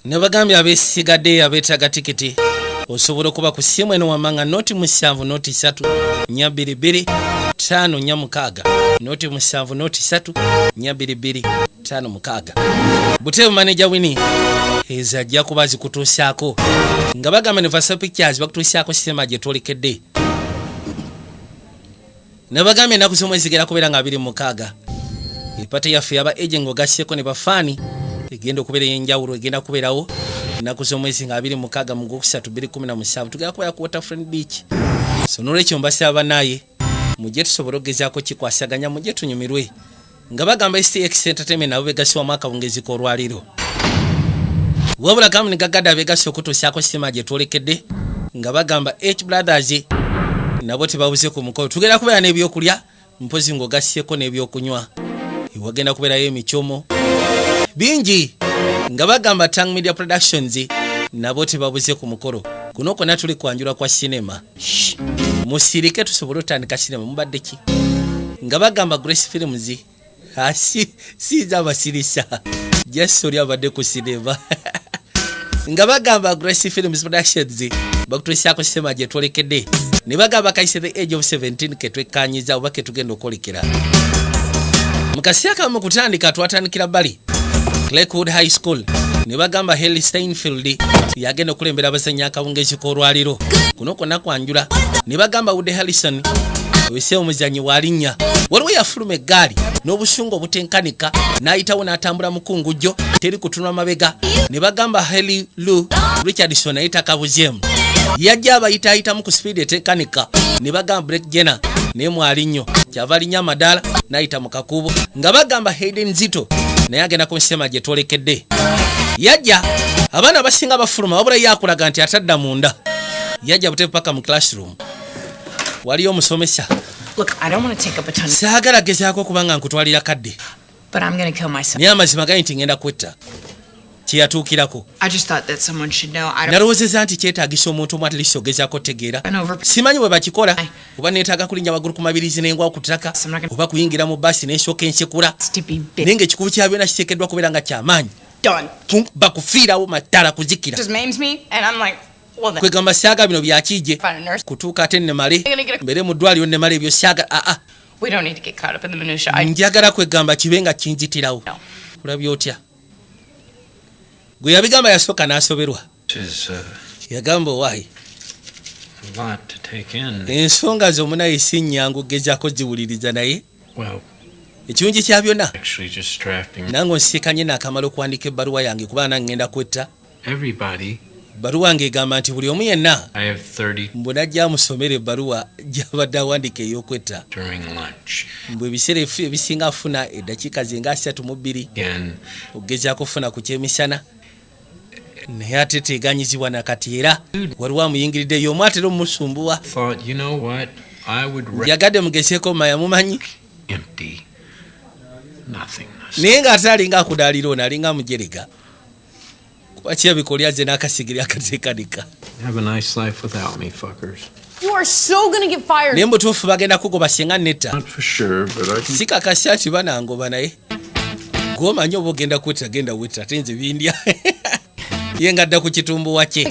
Nabagambye abesigadde abeetaga tikiti osobola okuba ku ssimu eno wamanga noti 7 noti 3 22 5 6 noti 7 noti 3 22 5 6 Butevu manager Winnie ezajja kuba zikutuusaako nga bagamba ne Versa Pictures bakutuusaako sinema gye twolekedde. Nabagambye ennaku z'omwezi zigera kubeera nga 26 epate yaffe yaba agent ogasseko ne bafaani egenda okubeera ey'enjawulo egenda kubeerawo ennaku z'omwezi nga 26 mu Gwokusatu 2017 tugenda kubeera ku Waterfront Beach. So n'olwekyo mbasaba naye mujje tusobole okugezaako kikwasaganya mujje tunyumirwe nga bagamba STX Entertainment nabo begasiwamu akawungezi k'olwaliro. Wabula kampuni gagadde abegasi okutuusaako sinema gye twolekedde nga bagamba H Brothers nabo tebabuze ku mukolo. Tugenda kubeera n'ebyokulya mpozi ng'ogasseko n'ebyokunywa wagenda kubeerayo emicomo bingi nga bagamba Tang Media Productions nabo tebabuze ku mukolo. Kuno konna tuli kwanjula kwa sinema musirike tusobole otandika sinema mubadde ki nga bagamba Grace Films siza basirisa jasori abadde ku sinema nga bagamba Grace Films Productions bakutuusaako sinema gye twolekedde ne bagamba kayise the age of 17 ketwekanyiza oba ketugenda okwolekera mu kaseera kamu kutandika twatandikira bali Lakewood High School ne bagamba Haley Steinfeld yagenda okulembera abazanyi akawungezi k'olwaliro kuno konna kwanjula ne bagamba Woody Harrison wese omuzanyi walinnya waliwo yafuluma eggaali n'obusungu obutenkanika n'ayitawo n'atambula mu kungujjo teri kutunwa mabega ne bagamba Haley Lou Richardson ayita kabuzeemu yajja abayitaayitamu ku speed etenkanika ne bagamba Blake Jenner naye mwalinnyo kyava linnya amadaala n'ayita mu kakubo nga bagamba Hayden Zito naye agenda ku nsema gye twolekedde yajja abaana basinga bafuluma wabula yakulaga nti atadda munda yajja butevu paka mu classroom waliyo omusomesa saagala gezaako kubanga nkutwalira kadde naye amazima gali nti ngenda kwetta kyeyatuukirako nalowoozeza nti kyetaagisa omuntu omu atlist ogezaako tegeera simanyi bwe bakikola oba neetaaga kulinnya waggulu ku mabirizi n'engwa ku ttaka oba kuyingira mu baasi n'ensooka ensekula naye ng'ekikubu kya byonna kiteekeddwa kubeera nga kyamaanyi bakufiirawo matala kuzikira kwegamba saaga bino byakijje kutuuka ate nemale mbere mu ddwaliro nemale ebyo saaga njagala kwegamba kibe nga kinzitirawo olabye otya gwe yabigamba yasooka n'asoberwa yagamba owaayi ensonga z'omunaye si nnyangu gezaako ziwuliriza naye ekirungi kya byonna nange onsiikanye naakamala okuwandika ebbaluwa yange kuba nangenda kwetta baluwa ng'egamba nti buli omu yenna mbunajja amusomera ebbaluwa gy'abadde awandika ey'okwetta mbwe ebiseera ebisinga afuna eddakiika ze nga 32 ogezaako okufuna ku kyemisana naye ate teganyizibwa nakati era waliwo amuyingiriddeyo omu atera omusumbuwa yagadde mugezeeko maya mumanyi naye ng'ate alinga akudaalira ono alinga mujerega kuba kyebikolya ze n'akasigiri akateekanika naye mutuufu bagenda kugoba singa netta sikakasi ati banangoba naye gwomanyi oba ogenda kwetta genda wetta ate nze bindya ye ngadda ku kitumbuwa kye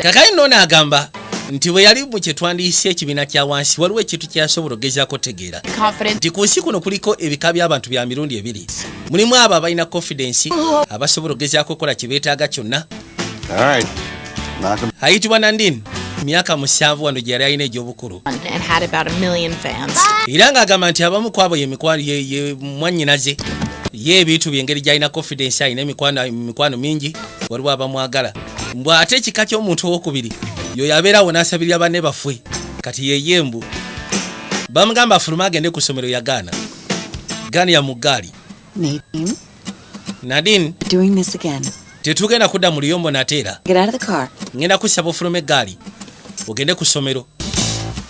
kakali nno n'agamba nti bwe yali mu kye twandiyise ekibiina kya wansi waliwo ekintu kyasobola ogezaako tegeera nti ku nsi kuno kuliko ebika by'abantu bya mirundi ebiri mulimu abo abalina confidence abasobola ogezaako okukola kye beetaaga kyonna ayitibwa Nandine myaka 7 wano gye yali alina egy'obukulu era ng'agamba nti abamu ku abo ye mwannyinaze ye ebintu byengeri gy'alina confidence alina emikwano mingi waliwo abamwagala mbw ate ekika ky'omuntu owokubiri yo yabeerawo n'asabirira banne baffe kati yeyembu bamugamba afuluma agende ku ssomero yagaana gaani ya mu ggaali Nadine tetugenda kudda mu luyombo nateera ngenda kusaba ofuluma eggaali ogende ku ssomero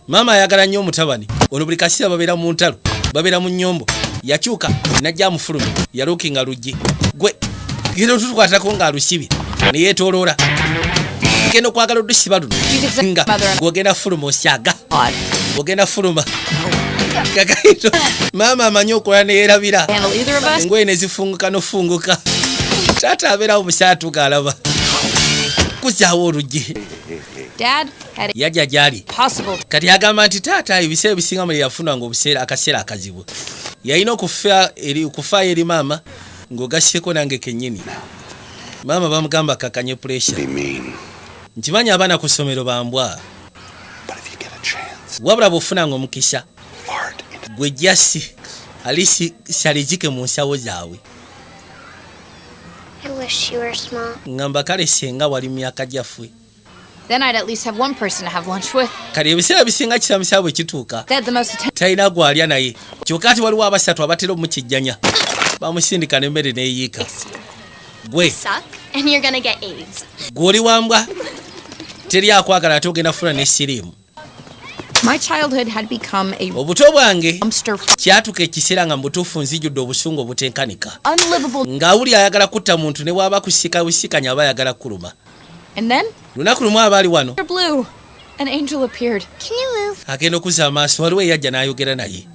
maama ayagala nnyo omutabani ono buli kaseera babeera mu ntalo babeera mu nnyombo yakyuka najja amufuluma yaluukinga luggi gwe genda otutukwatako ng'alusibye ne yeetooloola genda okwagala odusiba luno nga gwogenda fuluma osyaga ogenda fuluma kakaito maama amanyi okola neyeerabira engoye ne zifunguka nofunguka taata abeerawo omusaatu galaba kuzaawo oluggi yajja gyali kati agamba nti taata ebiseera ebisinga mwe yafunanga akaseera akazibu yalina okufaayo eri maama ng'ogasyeko nange kennyini maama bamugamba kakanye puresha nkimanyi abaana ku ssomero bambwa wabula bw'ofunanga omukisa gwe jasi alisi salijike mu nsawo zaabwe ngamba kale senga wali myaka gyaffe kali ebiseera ebisinga kisamisa bwe kituuka talina gwalya naye kyokka ati waliwo abasatu abatera omukijjanya bamusindika n'emmere n'eyiika gwe gw'oli wambwa teri akwagala ate ogenda funa n'essiriimu obuto bwange kyatuka ekiseera nga mubutuufu nzijjudde obusungu obutenkanika ng'awuli ayagala kutta muntu ne bw'aba kusika busikanya aba ayagala kuluma lunaku lumu abaali wano agenda okuzza amaaso waliwo eyajja n'ayogera naye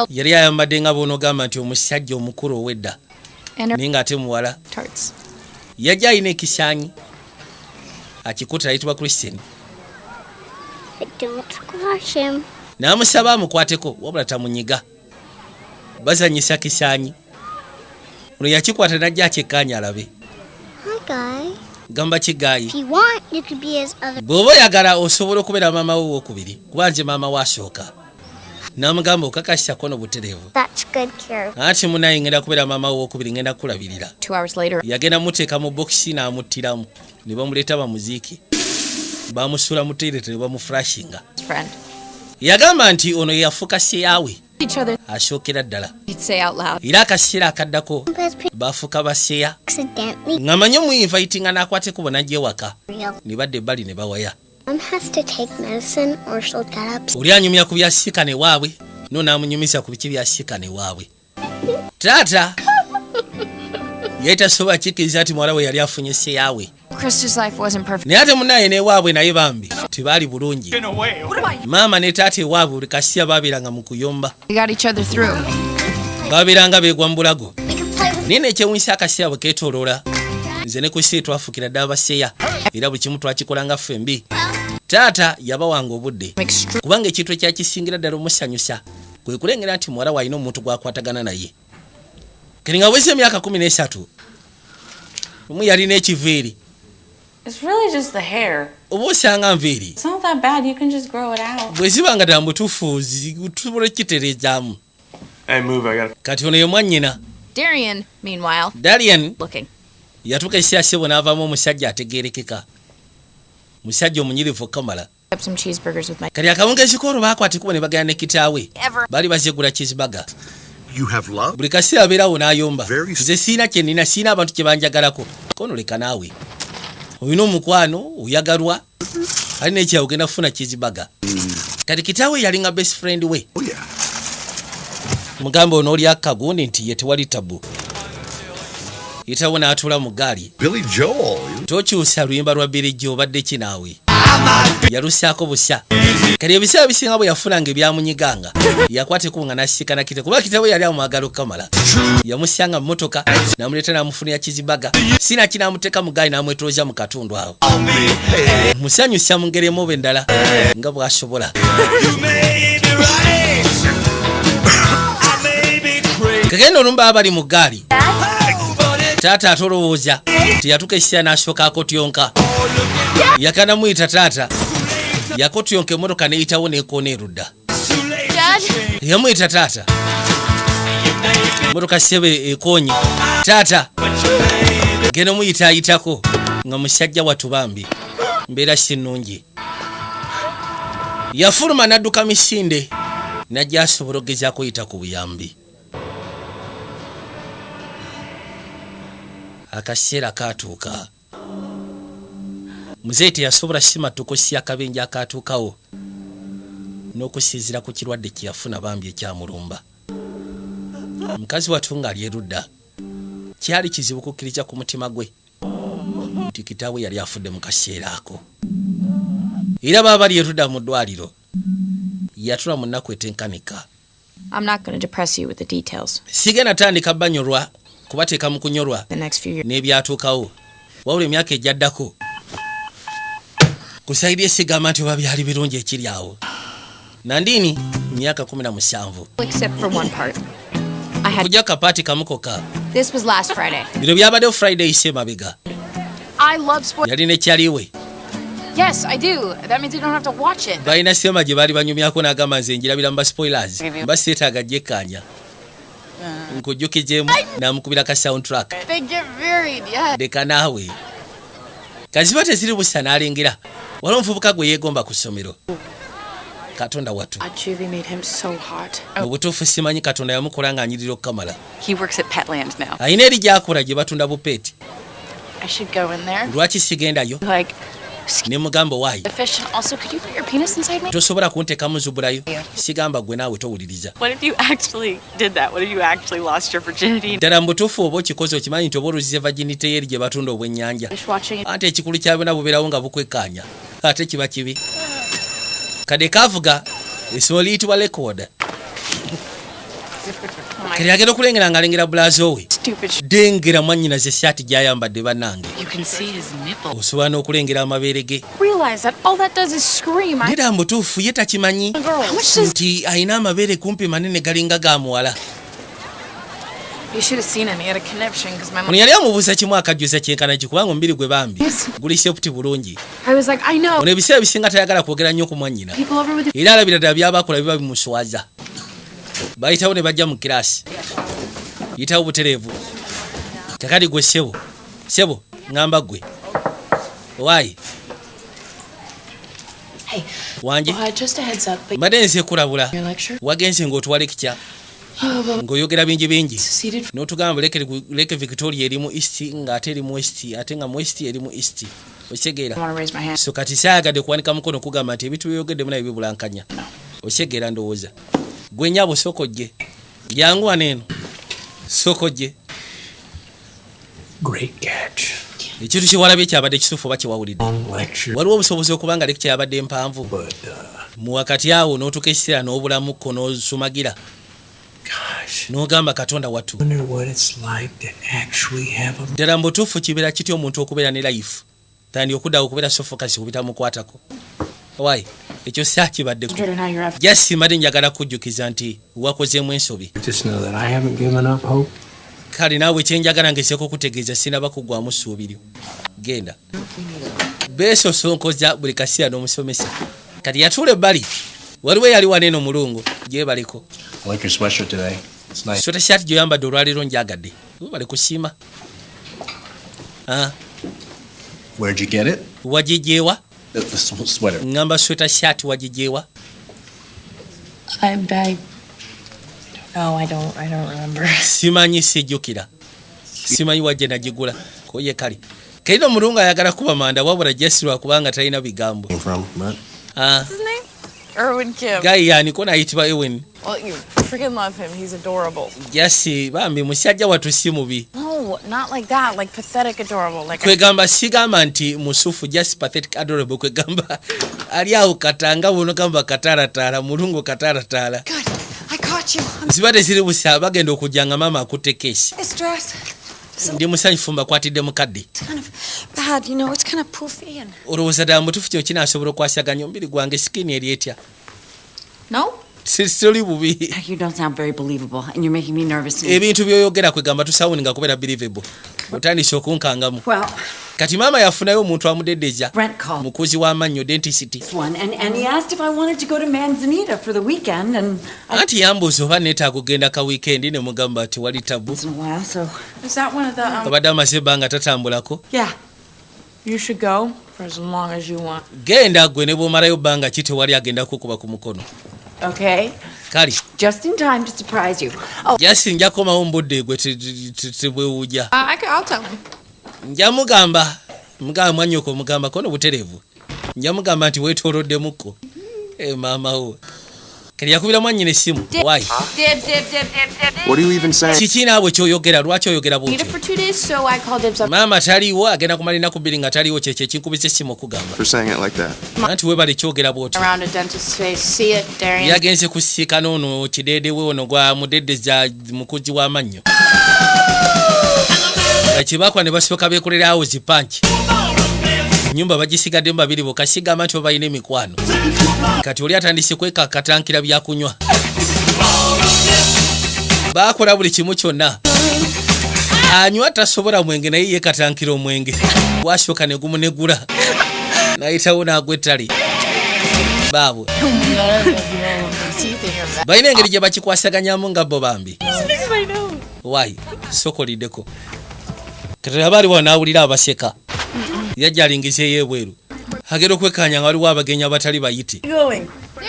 yali ayambadde nga boonogamba nti omusajja omukulu ow'edda naye ng'ate muwala yajja alina ekisaanyi akikuta ayitibwa Christian n'amusaba amukwateko wabula tamunyiga bazanyisa kisaanyi ono yakikwata najja akyekkaanya alabe gamba kigayi bw'oba oyagala osobola okubeera maama we owokubiri kuba nze maama we asooka n'amugamba okakasisa kono butereevu anti munaye ngenda kubeera maama we owokubiri ngenda kukulabirira yagenda muteeka mu bokisi n'amuttiramu ne bamuleeta bamuziike bamusuula mu toilet ne bamuflashinga yagamba nti ono yafuuka seyaawe asookera ddala era akaseera akaddako bafuuka baseya nga manyi omuyinvaitinga n'akwateko bonajja ewaka ne badda ebbali ne bawaya oli anyumya ku byasikane waabwe no n'amunyumisa ku biki byasikane waabwe taata yali tasobola kikkiriza nti muwala we yali afunye seyaawe naye ate munaye newaabwe naye bambi tebaali bulungi maama ne taata ewaabwe buli kasiya baabeeranga mu kuyomba baabeeranga beegwa mu bulago naye nekyewunisa akasiya bwe keetooloola nze ne kusi twafuukira ddala baseya era buli kimu twakikolanga ffembi taata yabawanga obudde kubanga ekintu ekyakisingira ddala omusanyusa kwe kulengera nti muwala we alina omuntu gwakwatagana naye kati nga bweze emyaka 13 omu yalina ekiviiri oba osanga nviiri bwe zibanga ddala mutuufu tusobola okukitereezaamu kati ono ye mwannyina Darian yatuuka ekiseera sebo n'avaamu omusajja ategeerekeka musajja omunyirivu kamala kati akawungeezi koolwo baakwatikuba ne bagenda ne kitaawe baali bazegula cheeseburger buli kaseera abeerawo n'ayomba nze siina kyenina siina abantu kye banjagalako kono leka naawe olina omukwano oyagalwa ali nekyawe ogenda kufuna cheeseburger kati kitaawe yalinga best friend we mugamba ono oli akagundi nti ye tewali tabu yitawo n'atuula mu gaali tokyusa luyimba lwa Billy Joe obadde ki naawe yalusaako busa kati ebiseera bisinga bwe yafunanga ebyamunyiganga yakwateko nga nasikana kite kuba kitabo yali amwagala okukamala yamusanga mu motoka namuleeta namufunira kizibaga sina kinamuteeka mu gaali namwetoloza mu katundu awo musanyusa mu ngeri emu oba endala nga bw'asobola kagenda olumba abali mu gaali taata atolowooza teyatuuka ekiseera n'asooka akotyonka yakana muyita taata yakotyonka emmotoka neyitawo nekoona erudda yamuyita taata emmotoka sebe ekonye taata genda muyita ayitako nga musajja watubambi mbeera sinungi yafuluma n'adduka misinde najja asobola okugezaako yita ku buyambi akaseera katuuka muzeeyi teyasobola simatuko si akabenja akatuukawo n'okusinziira ku kirwadde kyeyafuna bambi ekyamulumba mukazi watu ng'ali erudda kyali kizibu kukkiriza ku mutima gwe nti kitaawe yali afudde mu kaseera ako era baba bali erudda mu ddwaliro yatula mu nnaku etenkanika sigenda tandika banyolwa kubateeka mu kunyolwa n'ebyatuukawo wabula emyaka ejjaddako ku sayidi esigamba nti oba byali birungi ekiri awo nandini myaka 17 kujja kapaati kamu kokka bino byabaddewo friday ise mabega yalina ekyaliwe balina sema gye baali banyumyako n'agamba nze njirabira mu baspoilers mbaseetaaga jjekkaanya nkujjukijemu namukubira ka soundtrack leka naawe kaziba teziri busa n'alengera waliwo omuvubuka gwe yeegomba ku ssomero katonda wattu mu butuufu simanyi katonda yamukola ng'anyirira okukamala alina eri gy'akola gye batunda bupeeti lwaki sigendayo ne mugamba waayi tosobola kunteekamu zubulayo sigamba gwe naawe towuliriza ddala mu butuufu oba okikoze okimanyi nti oba oluzize vaginite yeri gye batunda obwennyanja ate ekikulu kya byonna bubeerawo nga bukwekkaanya ate kiba kibi kadde kavuga essomo liyitibwa lekoda kati agenda okulengera ng'alengera bulazo we dengera mwannyinaze esaati gy'ayambadde bannange osobola n'okulengera amabeere ge nera mbutuufu ye takimanyi nti alina amabeere kumpi manene galinga ga muwala ono yali amubuuza kimu akajjuza kyenkana ki kubanga omubiri gwe bambi guli seputi bulungi ono ebiseera bisinga tayagala kwogera nnyo ku mwannyina era alabira ddala byabakola biba bimuswaza bayitawo ne bajja mu kiraasi yitawo butereevu tekati gwe sebo ŋŋamba gwe waayi wanje mbadde nze kulabula wagenze ng'otuwale kikya ng'oyogera bingi bingi n'otugamba leke victoria eri mu east ng'ate eri mu west ate nga mu west eri mu east okitegeera so kati saayagadde kuwanika mukono kugamba nti ebintu byeyogedde munayo bibulankanya okitegeera ndowooza gwe nnyabo sokojje jangu waneeno sokojje ekintu kyewalabye kyabadde kituufu oba kyewawulidde waliwo obusobozi okubanga leki kyabadde mpanvu mu wakati awo n'otuuka ekiseera n'obulamuko n'osumagira n'ogamba katonda wattu ddala mu butuufu kibeera kitya omuntu okubeera ne life tandi okuddawo okubeera sofokasi kubitamukwatako waayi ekyo saakibaddeko jasimbadde njagala kujjukiza nti wakozeemu ensobi kale naawe kyenjagala ngezeeko okutegeeza sinaba kugwamu ssuubiri genda beesosonkoza buli kaseera n'omusomesa kati yatuula ebbali waliwo eyali waneeno mulungu gyebaliko sweta shaati gyoyambadde olwaleero njagadde bali kusiima wagijeewa ngamba sweta shaati wagijeewa simanyi sijjukira simanyi wajje nagigula koye kale kaina omulungu ayagala kuba manda wabula jesirwa kubanga talina bigambo Erwin Kim. Guy yani kona ayitibwa Ewen. Well, you freaking love him. He's adorable. Yes, bambi musajja watu si mubi. No, not like that. Like pathetic adorable. Like kwegamba sigamba nti musufu just pathetic adorable kwegamba ali awo katanga buno kamba kataratala mulungu kataratala. Good. I caught you. Zibade ziri busa bagenda okujjanga mama akutekesi. This dress. Ndi musanyifu mbakwatidde mukadde. It's kind of bad, you know. It's kind of poofy and. Olowooza ddala mutufu kyo kinaasobola okwasaganya omubiri gwange sikini eri etya. No? Sisoli bubi. You don't sound very believable and you're making me nervous. Ebintu byoyogera kwegamba tusawuninga kubeera believable. Otandise okunkangamu. Well, kati mama yafunayo omuntu amudeddeja. Brent called. Mukozi w'amannyo dentist. And he asked if I wanted to go to Manzanita for the weekend and Anti yambuza oba neetaaga okugenda ka weekend ne mugamba ati wali tabu. It's in a while, so. Is that one of the Abadde amaze ebbanga tatambulako. Yeah. You should go for as long as you want. Genda gwe ne bw'omalayo bbanga ki tewali agenda kukuba ku mukono. Okay. Kali. Just in time to surprise you. Oh. Jasi nja komawo mbudde gwe tebwewuja. I'll tell him. Nja mugamba mwannyoko mugamba kono butereevu. Nja mugamba nti weetooloddemuko. Maama wo. Kali yakubira mwannyina essimu. Why? Dib. What are you even saying? Kiki naabwe kyoyogera lwaki oyogera Need it bwotyo? for 2 days, so I called him. Maama taliiwo agenda kumala ennaku bbiri nga taliiwo kyekyo ekinkubisa essimu okugamba. For saying it like that. Anti weebale kyogera bwotyo. Around a dentist's face. See it, Darian. Yagenze kusiikana ono kideedewe ono gwa mudeddeza mukozi w'amannyo. kibakwa ne basooka beekolerawo zipanki nyumba bagisigaddemu babiri bokka sigamba nti obalina emikwano kati oli atandise kwekakatankira byakunywa baakola buli kimu kyonna anywa tasobola mwenge naye yeekatankira omwenge bwasooka ne gumunegula nayitawo n'agwa ettale baabwe balina engeri gye bakikwasaganyamu nga bo bambi waayi sokoliddeko kati abaaliwo naawulira abaseka yajja alingiseeyo ebweru agenda okwekkaanya nga waliwo abagenyi abatali bayite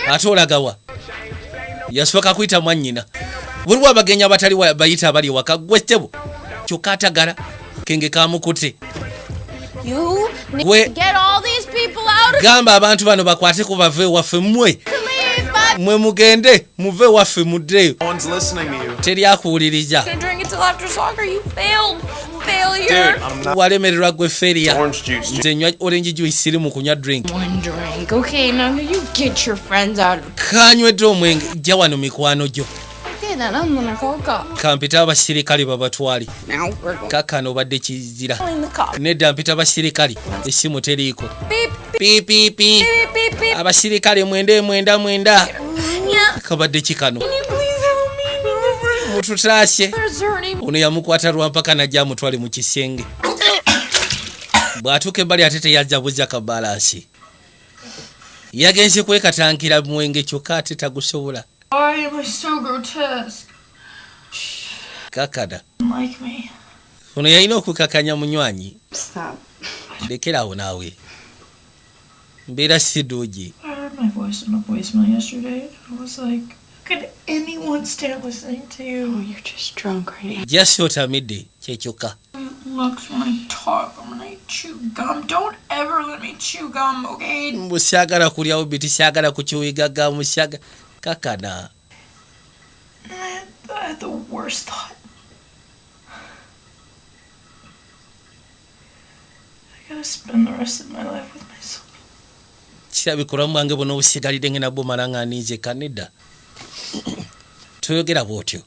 ate olagawa yasooka kuyita mwannyina buliwo abagenyi abatali bayite abali waka gwe ssebo kyokka atagala kenge kamukute gamba abantu bano bakwateko bave ewaffe mmwe mugende muve ewaffe muddeyo teri akuwuliriza walemererwa gwe feriya nze nywa orange juice siri mu kunywa drink kanywedde omwenge jja wano mikwano gyo kampita abasirikale babatwali kakano obadde kizira nedda mpita abasirikale essimu teriiko pipipi abasirikale mwenda kabadde kikano mututaasye ono yamukwata lwampaka najja amutwale mu kisenge bw'atuuka ebbali ate teyajja buzza kabalansi yagenze kwekatankira mwenge kyokka ate tagusobola Why am I so grotesque? kakada Like me. ono yalina okukakanya munywanyi Stop. lekerawo naawe mbeera sidduugi I heard my voice in a voicemail yesterday. I was like, could anyone stand listening to you? Oh, you're just drunk, right? just otamidde kyekyokka Looks when I talk, I'm gonna chew gum. Don't ever let me chew gum, okay? mbu syagala kulyawo biti syagala kukiwigaga musyaga kakana I had the worst thought. I gotta spend the rest of my life with myself. kirabikula mwange buno obusigalidde ngena bumala nga ninze kanedda toyogera bwotyo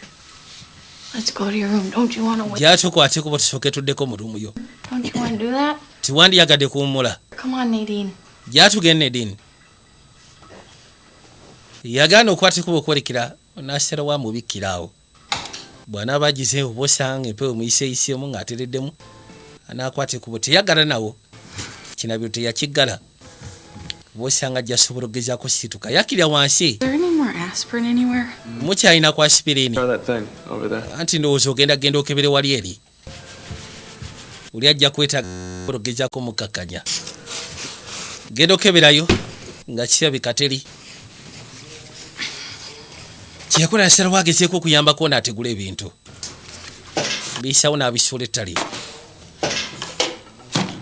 Let's go to your room. Don't you want to wait? gyatukwateko bwe tusooke tuddeko mu rumu yo Don't you want to do that? tiwandiyagadde kuwummula Come on, Nadine. gyatugenda edini yagaana okukwateko bwe okwerekera nasera wa mubikkiraawo bw'anaaba agize oba osanga empewo muyiseeyiseemu ng'atereddemu anaakwate kubo teyagala nawo kinabiro teyakiggala oba osanga gyasobola okugezaako situka yakirya wansi Is there any more aspirin anywhere? mukyalina ku asipiriini Try that thing over there. anti ndowooza ogenda okebere wali eri oli ajja kwetaaga ogezaako mukakkanya genda okeberayo nga kirabika teri kyeyakola yasalawo agezeeko okuyambako n'ategula ebintu biisawo n'abisuula ettale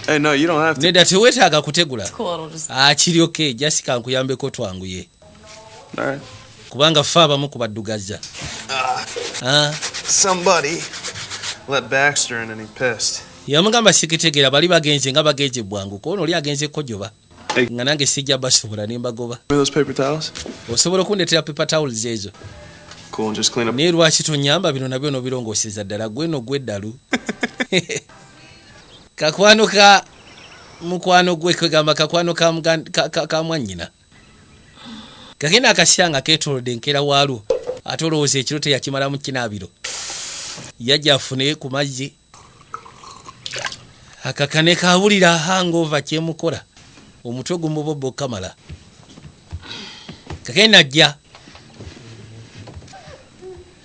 Hey, no, you don't have to. nedda teweetaaga kutegula Cool, it'll just... akiryoke jasika nkuyambeko twanguye All right. kubanga ffe abamu kubaddugaza Somebody let Baxter in and he pissed. yamugamba sikitegeera bali bagenze nga bagenze bwangu kono oli agenze kkojoba Hey. nga nange sijja basobola ne mbagoba Remember those paper towels? osobola okundetera paper towels ezo Cool, and just clean up. naye lwaki tonyamba bino nabyo nobirongooseza ddala gweno gweddalu kakwano ka mukwano gwe kwegamba kakwano ka mwannyina kagenda akasyanga ketolodde enkeera waalwo ate olowooza ekiro teyakimalamu kinaabiro yajja afune ku mazzi akakane kaawulira hangover kyemukola omutwe gumubobba okamala kagenda ajja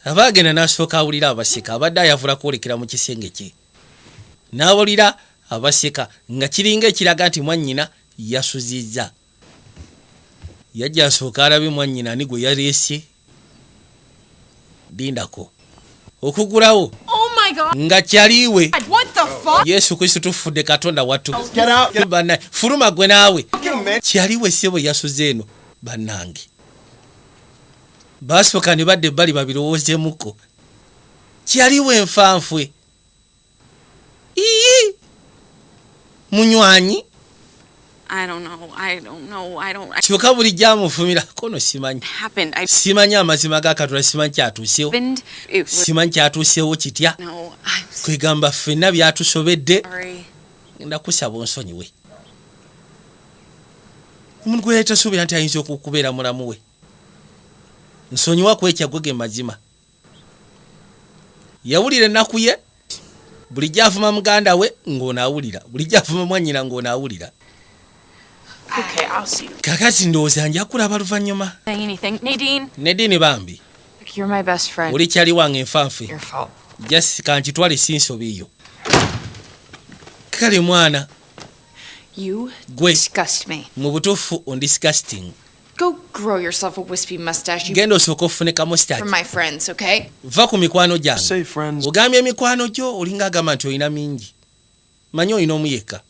aba agenda n'asooka awulira abaseka abadde ayavula kwolekera mu kisenge kye n'awulira abaseka nga kiringa ekiraga nti mwannyina yasuzizza yajja asooka alabe mwannyina ani gwe yaleese lindako okugulawo Oh my God! nga kyaliwe What the fuck? yesu kristo tufudde katonda wattu bannange fuluma gwe naawe kyaliwe ssebo yasuze eno bannange basooka ne badde ebbali babirowoozeemuko kyaliwe enfanfwe ii munywanyi I don't know. Kyokka buli gyamufumira kono simanyi. Happened. Simanyi amazima g'akatula simanyi kyatuusewo. It was. Simanyi kyatuusewo kitya. No, I'm Kwegamba ffenna byatusobedde. sorry. Ndakusaba onsonyiwe. Omuntu gwe yatasuubira nti ayinza okukubeera mulamu we. Nsonyiwa kwekyagwe ge mazima. Yawulira ennaku ye bulijjo avuma muganda we ng'onaawulira. Bulijjo avuma mwannyina ng'onaawulira. Okay, I'll see you. Kakati ndowooza nja kulaba luvannyuma. Saying anything, Nadine? Nedini bambi. Look, you're my best friend. Oli kyali wange nfanfe. Your fault. Just kankitwale si nsobi yo. Kale mwana. You Gwe. disgust me. Mu butuufu on disgusting. Go grow yourself a wispy mustache. You Genda osooka ofuneka mustache. from my friends, okay? Va ku mikwano gyange. Say friends. Ogambye emikwano gyo olinga agamba nti olina mingi. Manyi olina omu yekka.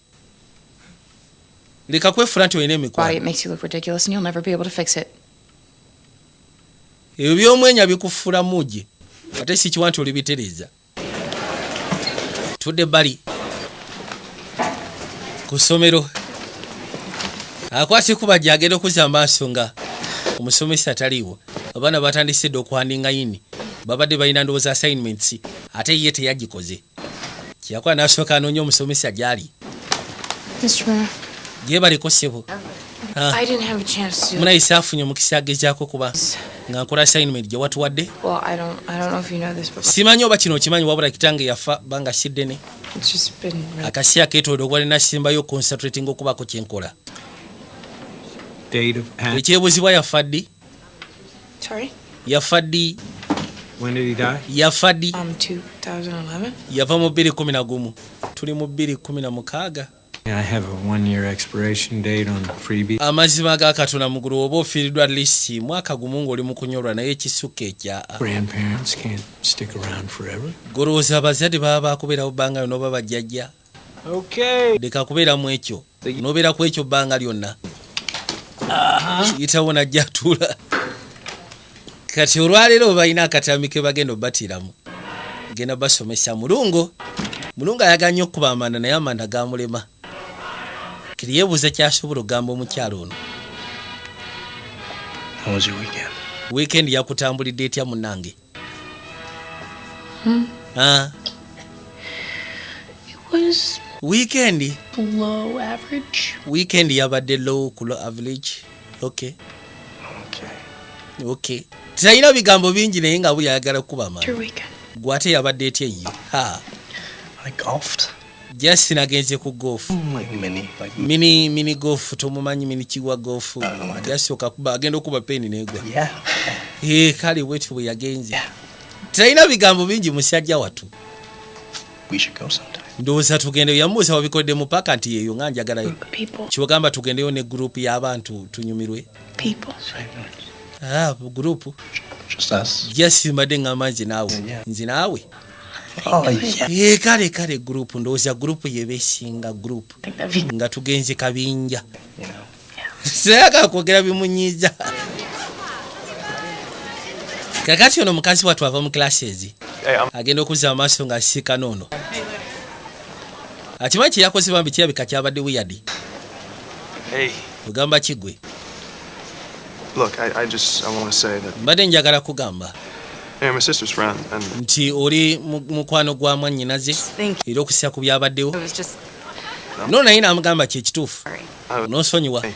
Leka kwefuna nti olina Body, it emikwano. makes you look ridiculous and you'll never be able to fix it. Ebyo by'omwenya bikufuula mujje. Ate si kiwa nti olibitereeza. Tudde bali. Ku ssomero. Akwasi kuba gyagenda okuzza amaaso nga omusomesa taliiwo. Abaana batandisedde okwandinga yini. Babadde balina ndowooza assignments ate ye teyagikoze. Kyakola n'asooka anoonya omusomesa gy'ali. Mr. Miller, Gye baliko ssebo. I didn't have a chance to. Munayisa afunye omukisa agezaako kuba nga nkola assignment gye watuwadde. Well, I don't know if you know this, but Simanyi oba kino okimanyi wabula kitange yafa banga siddene. it's just been really. Akaseera keetooda okuba nasimbayo concentrating okubaako kyenkola. Date of Ekyebuzibwa yafa ddi? Sorry? Yafa ddi? when did he die? Yafa ddi? 2011. Yava mu 2011. Tuli mu 2016. I have a 1-year expiration date on freebie. Amazima ga Katonda mugulu oba ofiiriddwa at least mwaka gumu ng'oli mu kunyolwa naye ekisukka ekya. Grandparents can't stick around forever. Golowooza abazadde baba baakubeerawo bbanga lyonna bajjajja. Okay. Leka kubeera mu ekyo. N'obeera ku ekyo bbanga lyonna. Kiyitawo najja atuula. Kati olwaleero balina akatambi ke bagenda obbatiiramu. Genda basomesa mulungo. Mulungo ayaga nnyo okuba amanda naye amanda gamulema. Kiri yeebuuza kyasobola okugamba omukyalo ono. How was your weekend? Weekend yakutambulidde etya munnange? It was Weekend? below average. Weekend yabadde low ku low average. Okay. Okay. Talina bigambo bingi naye nga buli ayagala kuba amanda. Your weekend. Gwate yabadde etya ye? I golfed. Just nagenze ku golf. Like mini. Like Mini golf tomumanyi mini kiwa golf. Just okakuba agenda okuba peni negwa. yeah. Kale wetu bwe yagenze. Talina bigambo bingi musajja watu. We should go sometime. Ndowooza tugende yamuusa wabikodde mu paka nti yeeyo nga njagalayo. People. Kiwagamba tugendeyo ne group y'abantu tunyumirwe. People. Group. Just us. Just mbadde ngamba nze naawe. Yeah. Nze naawe. Oh yeah. Kale group ndowooza group yebeesinga group. I think that'd be Nga tugenze kabinja. You know. Sayaka kwogera bimunyiiza. Kakati ono mukazi watu ava mu classes. Agenda okuzza amaaso nga asika noono. Akimanyi kye yakoze bambi kirabika kyabadde weird. Hey. Ogamba kigwe. Look, I want to say that Mbadde njagala kugamba I'm my sister's friend, and nti oli mukwano gwa mwannyinaze era okusira ku byabaddewo. It was just No naye n'amugamba kye kituufu. I, N'onsonyiwa. hey,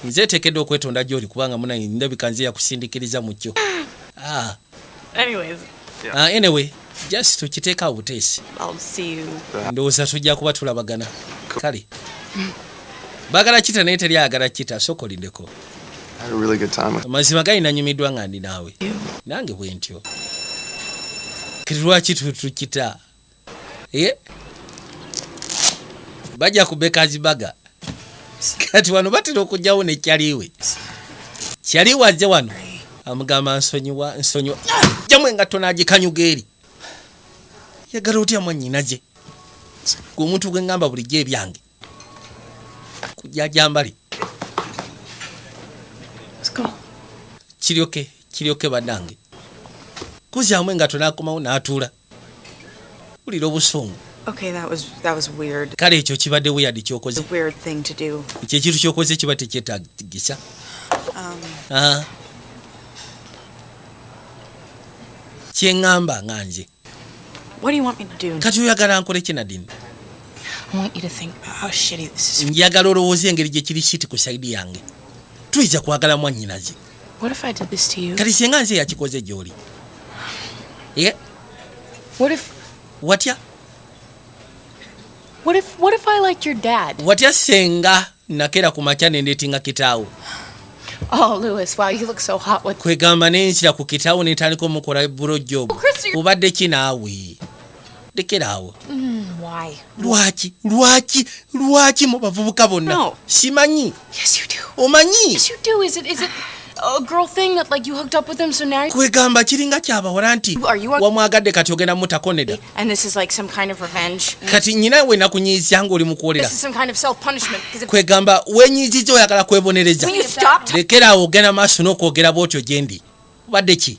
Nze teekeddwa okwetonda gy'oli kubanga munaye ndabika nze yakusindikiriza mu kyo. anyways. Anyway, just tukiteeka obuteesi. I'll see you. Ndowooza tujja kuba tulabagana. Kale. Baagala kita naye teri ayagala kita sooka olindeko. I had a really good time with. Amazima gali nanyumiddwa nga ndi naawe. Nange bwe ntyo. Kati lwaki tukita? Bajja ku Bakers Burger. Kati wano batera okujjawo ne kyaliwe. Kyaliwe ajja wano. Amugamba nsonyiwa. Jamwe nga tonagikanyuga eri. Yagala otya mwannyinaze. Gwe omuntu gwe ngamba bulijjo ebyange. Kujja jambali. Let's go. Kiryoke bannange. Kuzaamu nga tonakomawo n'atuula. Wulira obusungu. Okay, that was weird. Kale ekyo kibadde weird kyokoze. It's a weird thing to do. Ekyo ekintu kyokoze kiba tekyetaagisa. Kyeŋŋamba nganje. What do you want me to do? Kati oyagala nkole ki Nadine? I want you to think about how shitty this is. Njagala olowooza engeri gye kiri shiti ku sayidi yange. Tuyinza kwagala mwannyinaze. What if I did this to you? Kati singa nze yakikoze gy'oli. What if Watya? What if I liked your dad? Watya senga nakera ku makya ne ndeetinga kitaawo. Oh, Lewis, wow, you look so hot with Kwegamba ne nkira ku kitaawo ne ntandika omukola bulo job. Obadde ki naawe? Lekeraawo. Why? Lwaki mu bavubuka bonna? No. Simanyi. Yes, you do. Omanyi? Yes, you do. Is it a girl thing that like you hooked up with him so now Kwegamba kiringa kyabawala nti wamwagadde kati ogenda mutakoneda. and this is like some kind of revenge? Kati nyina we nakunyiizya ng'oli mu kuwolera. This is some kind of self-punishment because Kwegamba wenyiizizza oyagala kwebonereza. when you stopped Lekeraawo ogenda maaso n'okwogera bw'otyo gye ndi. Obadde ki?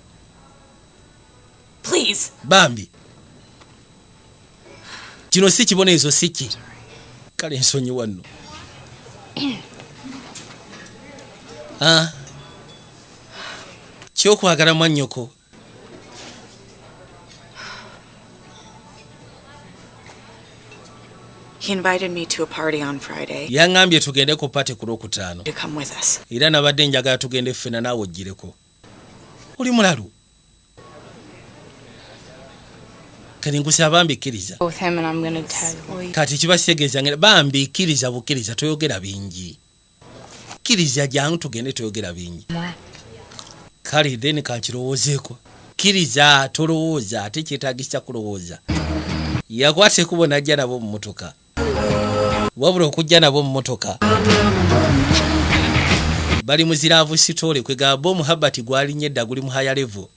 please. Bambi. Kino si kibonerezo si ki. Kale nsonyiwa nno. Kyokwagala mwannyoko. He invited me to a party on Friday Yaŋŋambye tugende ku pate ku Lwokutaano. to come with us. Era nabadde njagala tugende ffena naawe ojjireko. Oli mulalu. Kati nkusaba bambikkiriza. With him and I'm going to tell you. Kati kibasegeeza ngera bambikkiriza bukkiriza toyogera bingi. Kkiriza jangu tugende toyogera bingi. Kale then kankirowoozeeko. Kkiriza tolowooza ate kyetaagisa kulowooza. Yakwata ekkubo n'ajja nabo mu mmotoka. Wabula okujja nabo mu mmotoka. Bali muziraavu sitole kwegamba Bomu Habati gwalinnya edda guli mu higher level.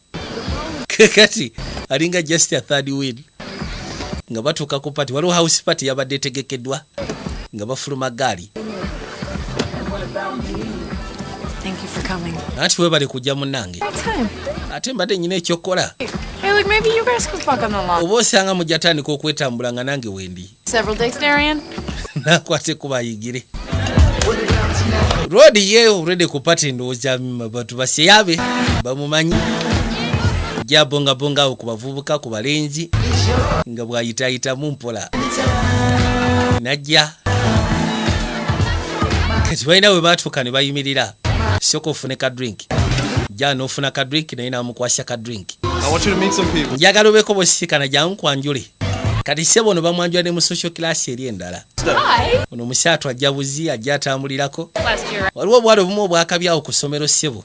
Kati alinga just a third wheel. Nga batuuka ku party waliwo house party yabadde etegekeddwa nga bafuluma gaali. Thank you for coming. Anti webale kujja munnange. Ate mbadde nyina ekyokukola. Hey, look, maybe you guys can fuck on the lawn. Oba osanga mujjatandika okwetambula nga nange wendi. Several dicks, Darian? Nakwate kubayigire. Rodi ye already ku party ndowooza batu baseyabe bamumanyi. Jabonga bonga ku bavubuka ku balenzi nga bwayitaayita mu mpola. Najja. Kati balina we baatuuka ne bayimirira. Soko ofune ka drink. Jja n'ofuna ka drink naye n'amukwasya ka drink. I want you to meet some people. Njagala obeeko bosisikana jangu kwanjule. Kati sebo no bamwanjula ne mu social class eri endala. Ono omusaatu ajja buzi ajja atambulirako. Waliwo obwalo obumu obwakabyawo ku ssomero sebo.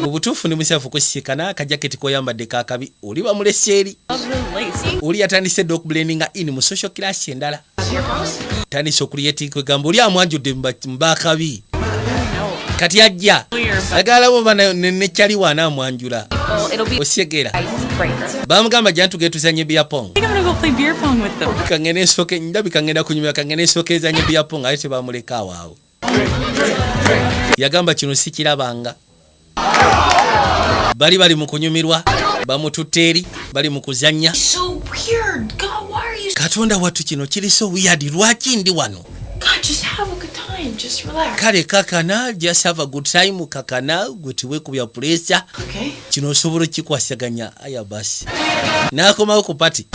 Mu butuufu ne musafu kusisikana akajaketi koyambadde kaakabi oli bamulese eri. Oli yatandise dda okublendinga in mu social class endala. Tandise okuliyeti kwegamba oli amwanjudde mu baakabi. Kati ajja agala bo bana nekyali wana amwanjula osyegera bamugamba jja ntugende tuzanye beer pong. I'm gonna go play beer pong with them. Kangene soke ndabi kangenda kunyumya kangene soke ezanye beer pong ate bamuleka waawo. Yagamba kino si kirabanga. Bali mu kunyumirwa bamututte eri bali mu kuzanya. So weird. God, why are you? Katonda wattu kino kiri so weird lwaki ndi wano. God, just have a good time. Just relax. Kale kakana just have a good time kakana gwetiwe ku bya pressure. Okay. Kino osobola kikwasaganya aya basi. Nakomawo ku party.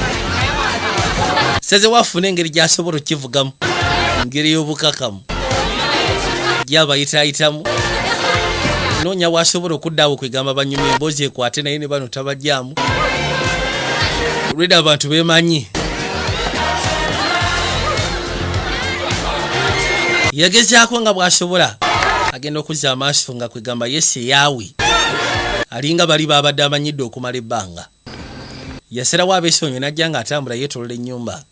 Seze wafuna engeri gy'asobola kivugamu. Ngeri y'obukakamu. Gyaba yitaayitamu. Noonya wasobola okuddawo kwegamba banyumya emboozi ekwate naye ne bano tabajjaamu. Olwedda abantu beemanyi. Yagezaako nga bw'asobola agenda okuzza amaaso nga kwegamba yesi yaawi alinga bali babadde amanyidde okumala ebbanga. Yasalawo abeesonyo n'ajja ng'atambula yeetolola ennyumba.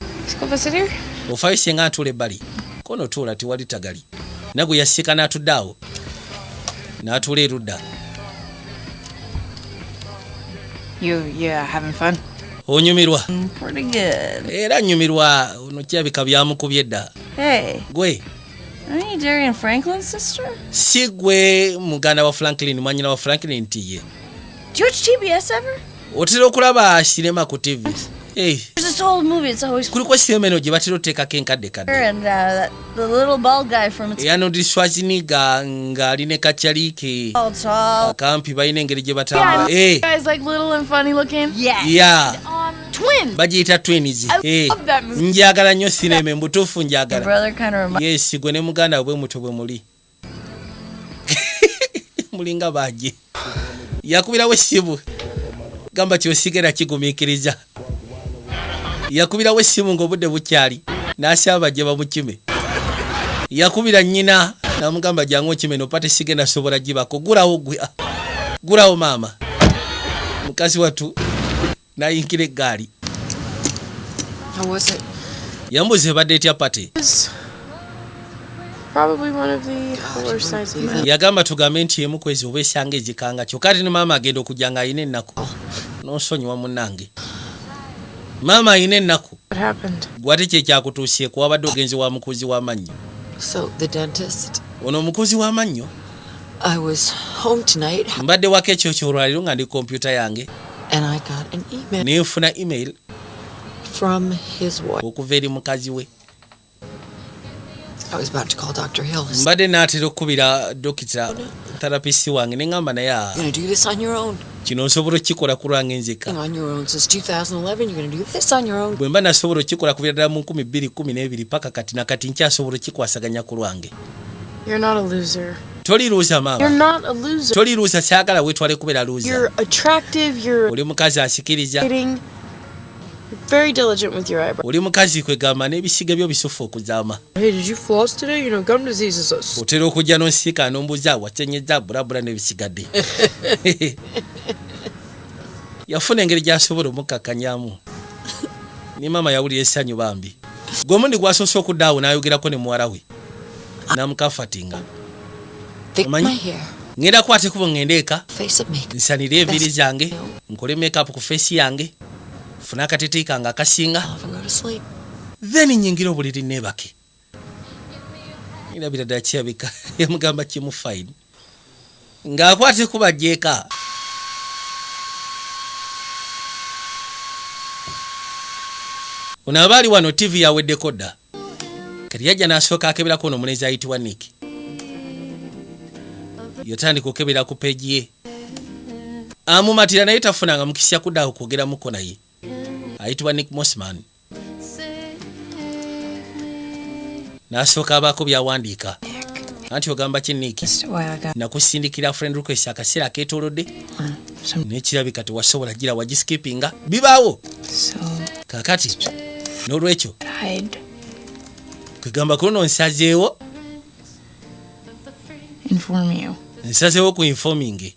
Ofaayo singa atuula ebbali kono tuula tiwali tagali nagwe yasika n'atudde awo n'atuula erudda. Yeah, having fun? Onyumirwa? Pretty good. Era nyumirwa ono kirabika byamukubye dda. Hey, Gwe are you Darian Franklin's sister? si gwe muganda wa Franklin mwanyina wa Franklin ntiye. Do you watch TBS ever? Otera okulaba sinema ku TV. There's this old movie. It's always kuliko semeno gye batera oteekako enkadde and the little bald guy from It's Arnold Schwarzenegger ng'ali ne kakyalike All Tall. akampi balina engeri gye batambula Guys like little and funny looking. Yeah. Twins. bagiyita twins love that movie. njagala nnyo sinema embutuufu My njagala brother kind of reminds yes gwe ne muganda bwe muto bwe muli mulinga baje yakubirawo essimu gamba kyosigera kigumiikiriza yakubirawo essimu ng'obudde bukyali n'asaba gye bamukime yakubira nnyina n'amugamba jangu okime nopate sigenda sobola gibako gulawo maama mukazi watu nayinkira eggaali How was it? yambuza ebadde etya pate Probably one of the worst nights of my life. yagamba tugambe nti emu kwezi oba esanga ezikanga kyokka ate ne maama agenda okujja nga alina ennaku n'onsonyiwa munnange maama alina ennaku What happened? gwate kyekyakutuusyeku wabadde ogenzi wa mukozi w'amannyo So, the dentist. ono omukozi w'amannyo I was home tonight mbadde wako ekyo kyolwaliro nga ndi kompyuta yange and I got an email ne nfuna email from his wife. okuva eri mukazi we I was about to call Dr. Hill. You're mbadde naatera okukubira dokita therapist wange ne ngamba naye going to do this on your own. kino nsobola okukikola ku lwange nzeka On your own since 2011. You're going to do this on your own. bwe mba nasobola okukikola kubira ddala mu 2012 paka kati nakati nkyasobola okikwasaganya ku lwange You're not a loser. toliruusa You're maama not a loser. toliruusa kyagala weetwale kubeera luuza You're attractive. You're oli mukazi asikiriza dating. You're very diligent with your eyebrows. oli mukazi kwegamba n'ebisiga byo bisufu okuzaama Hey, did you floss today? You know, gum disease is a otera okujja n'onsiika n'ombuuza wacenyeza bulabula n'ebisigadde yafuna engeri gy'asobola omukkakkanyaamu ne maama yawulira essanyu bambi gwe omundi gwasoose okuddaawo n'ayogerako ne muwala we n'amukafatinga Fix Omanyi? my hair. ŋŋenda kwate kubo ŋŋenda eka Face of makeup. nsanire enviiri zange nkole makeup ku feesi yange funa akateteyi kange akasinga I'll even go to sleep. then nyingira obuliri neebake irabira ddala kirabika yamugamba kimu fine ng'akwate kubajja eka ono aba ali wano tv yaweddeko dda kati yajja n'asooka akeberako ono omunezi ayitibwa Nick yatandika okukebera ku peegi ye amumatira naye tafunanga mukisya kuddaawo kwogeramuko naye ayitibwa Nick Mossman n'asooka abaako byawandiika anti ogamba ki Nick nakusindikira friend request akaseera akeetoolodde n'ekirabika tewasobola gira wagiskipinga bibaawo kakati n'olwekyo kwegamba kuno nsazeewo inform you. nsazeewo ku informing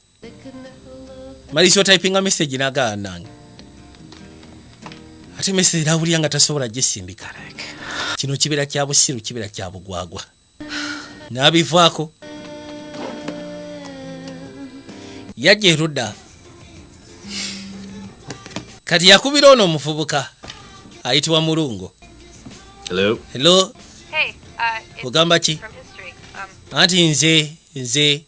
malisi typinga message n'agala nange ate message nawulira nga tasobola gisindika kino kibeera kya busiru kibeera kya bugwagwa n'abivaako yajja erudda kati yakubira ono omuvubuka ayitibwa Mulungo. Hello. Hey, it's ogamba ki from history. anti nze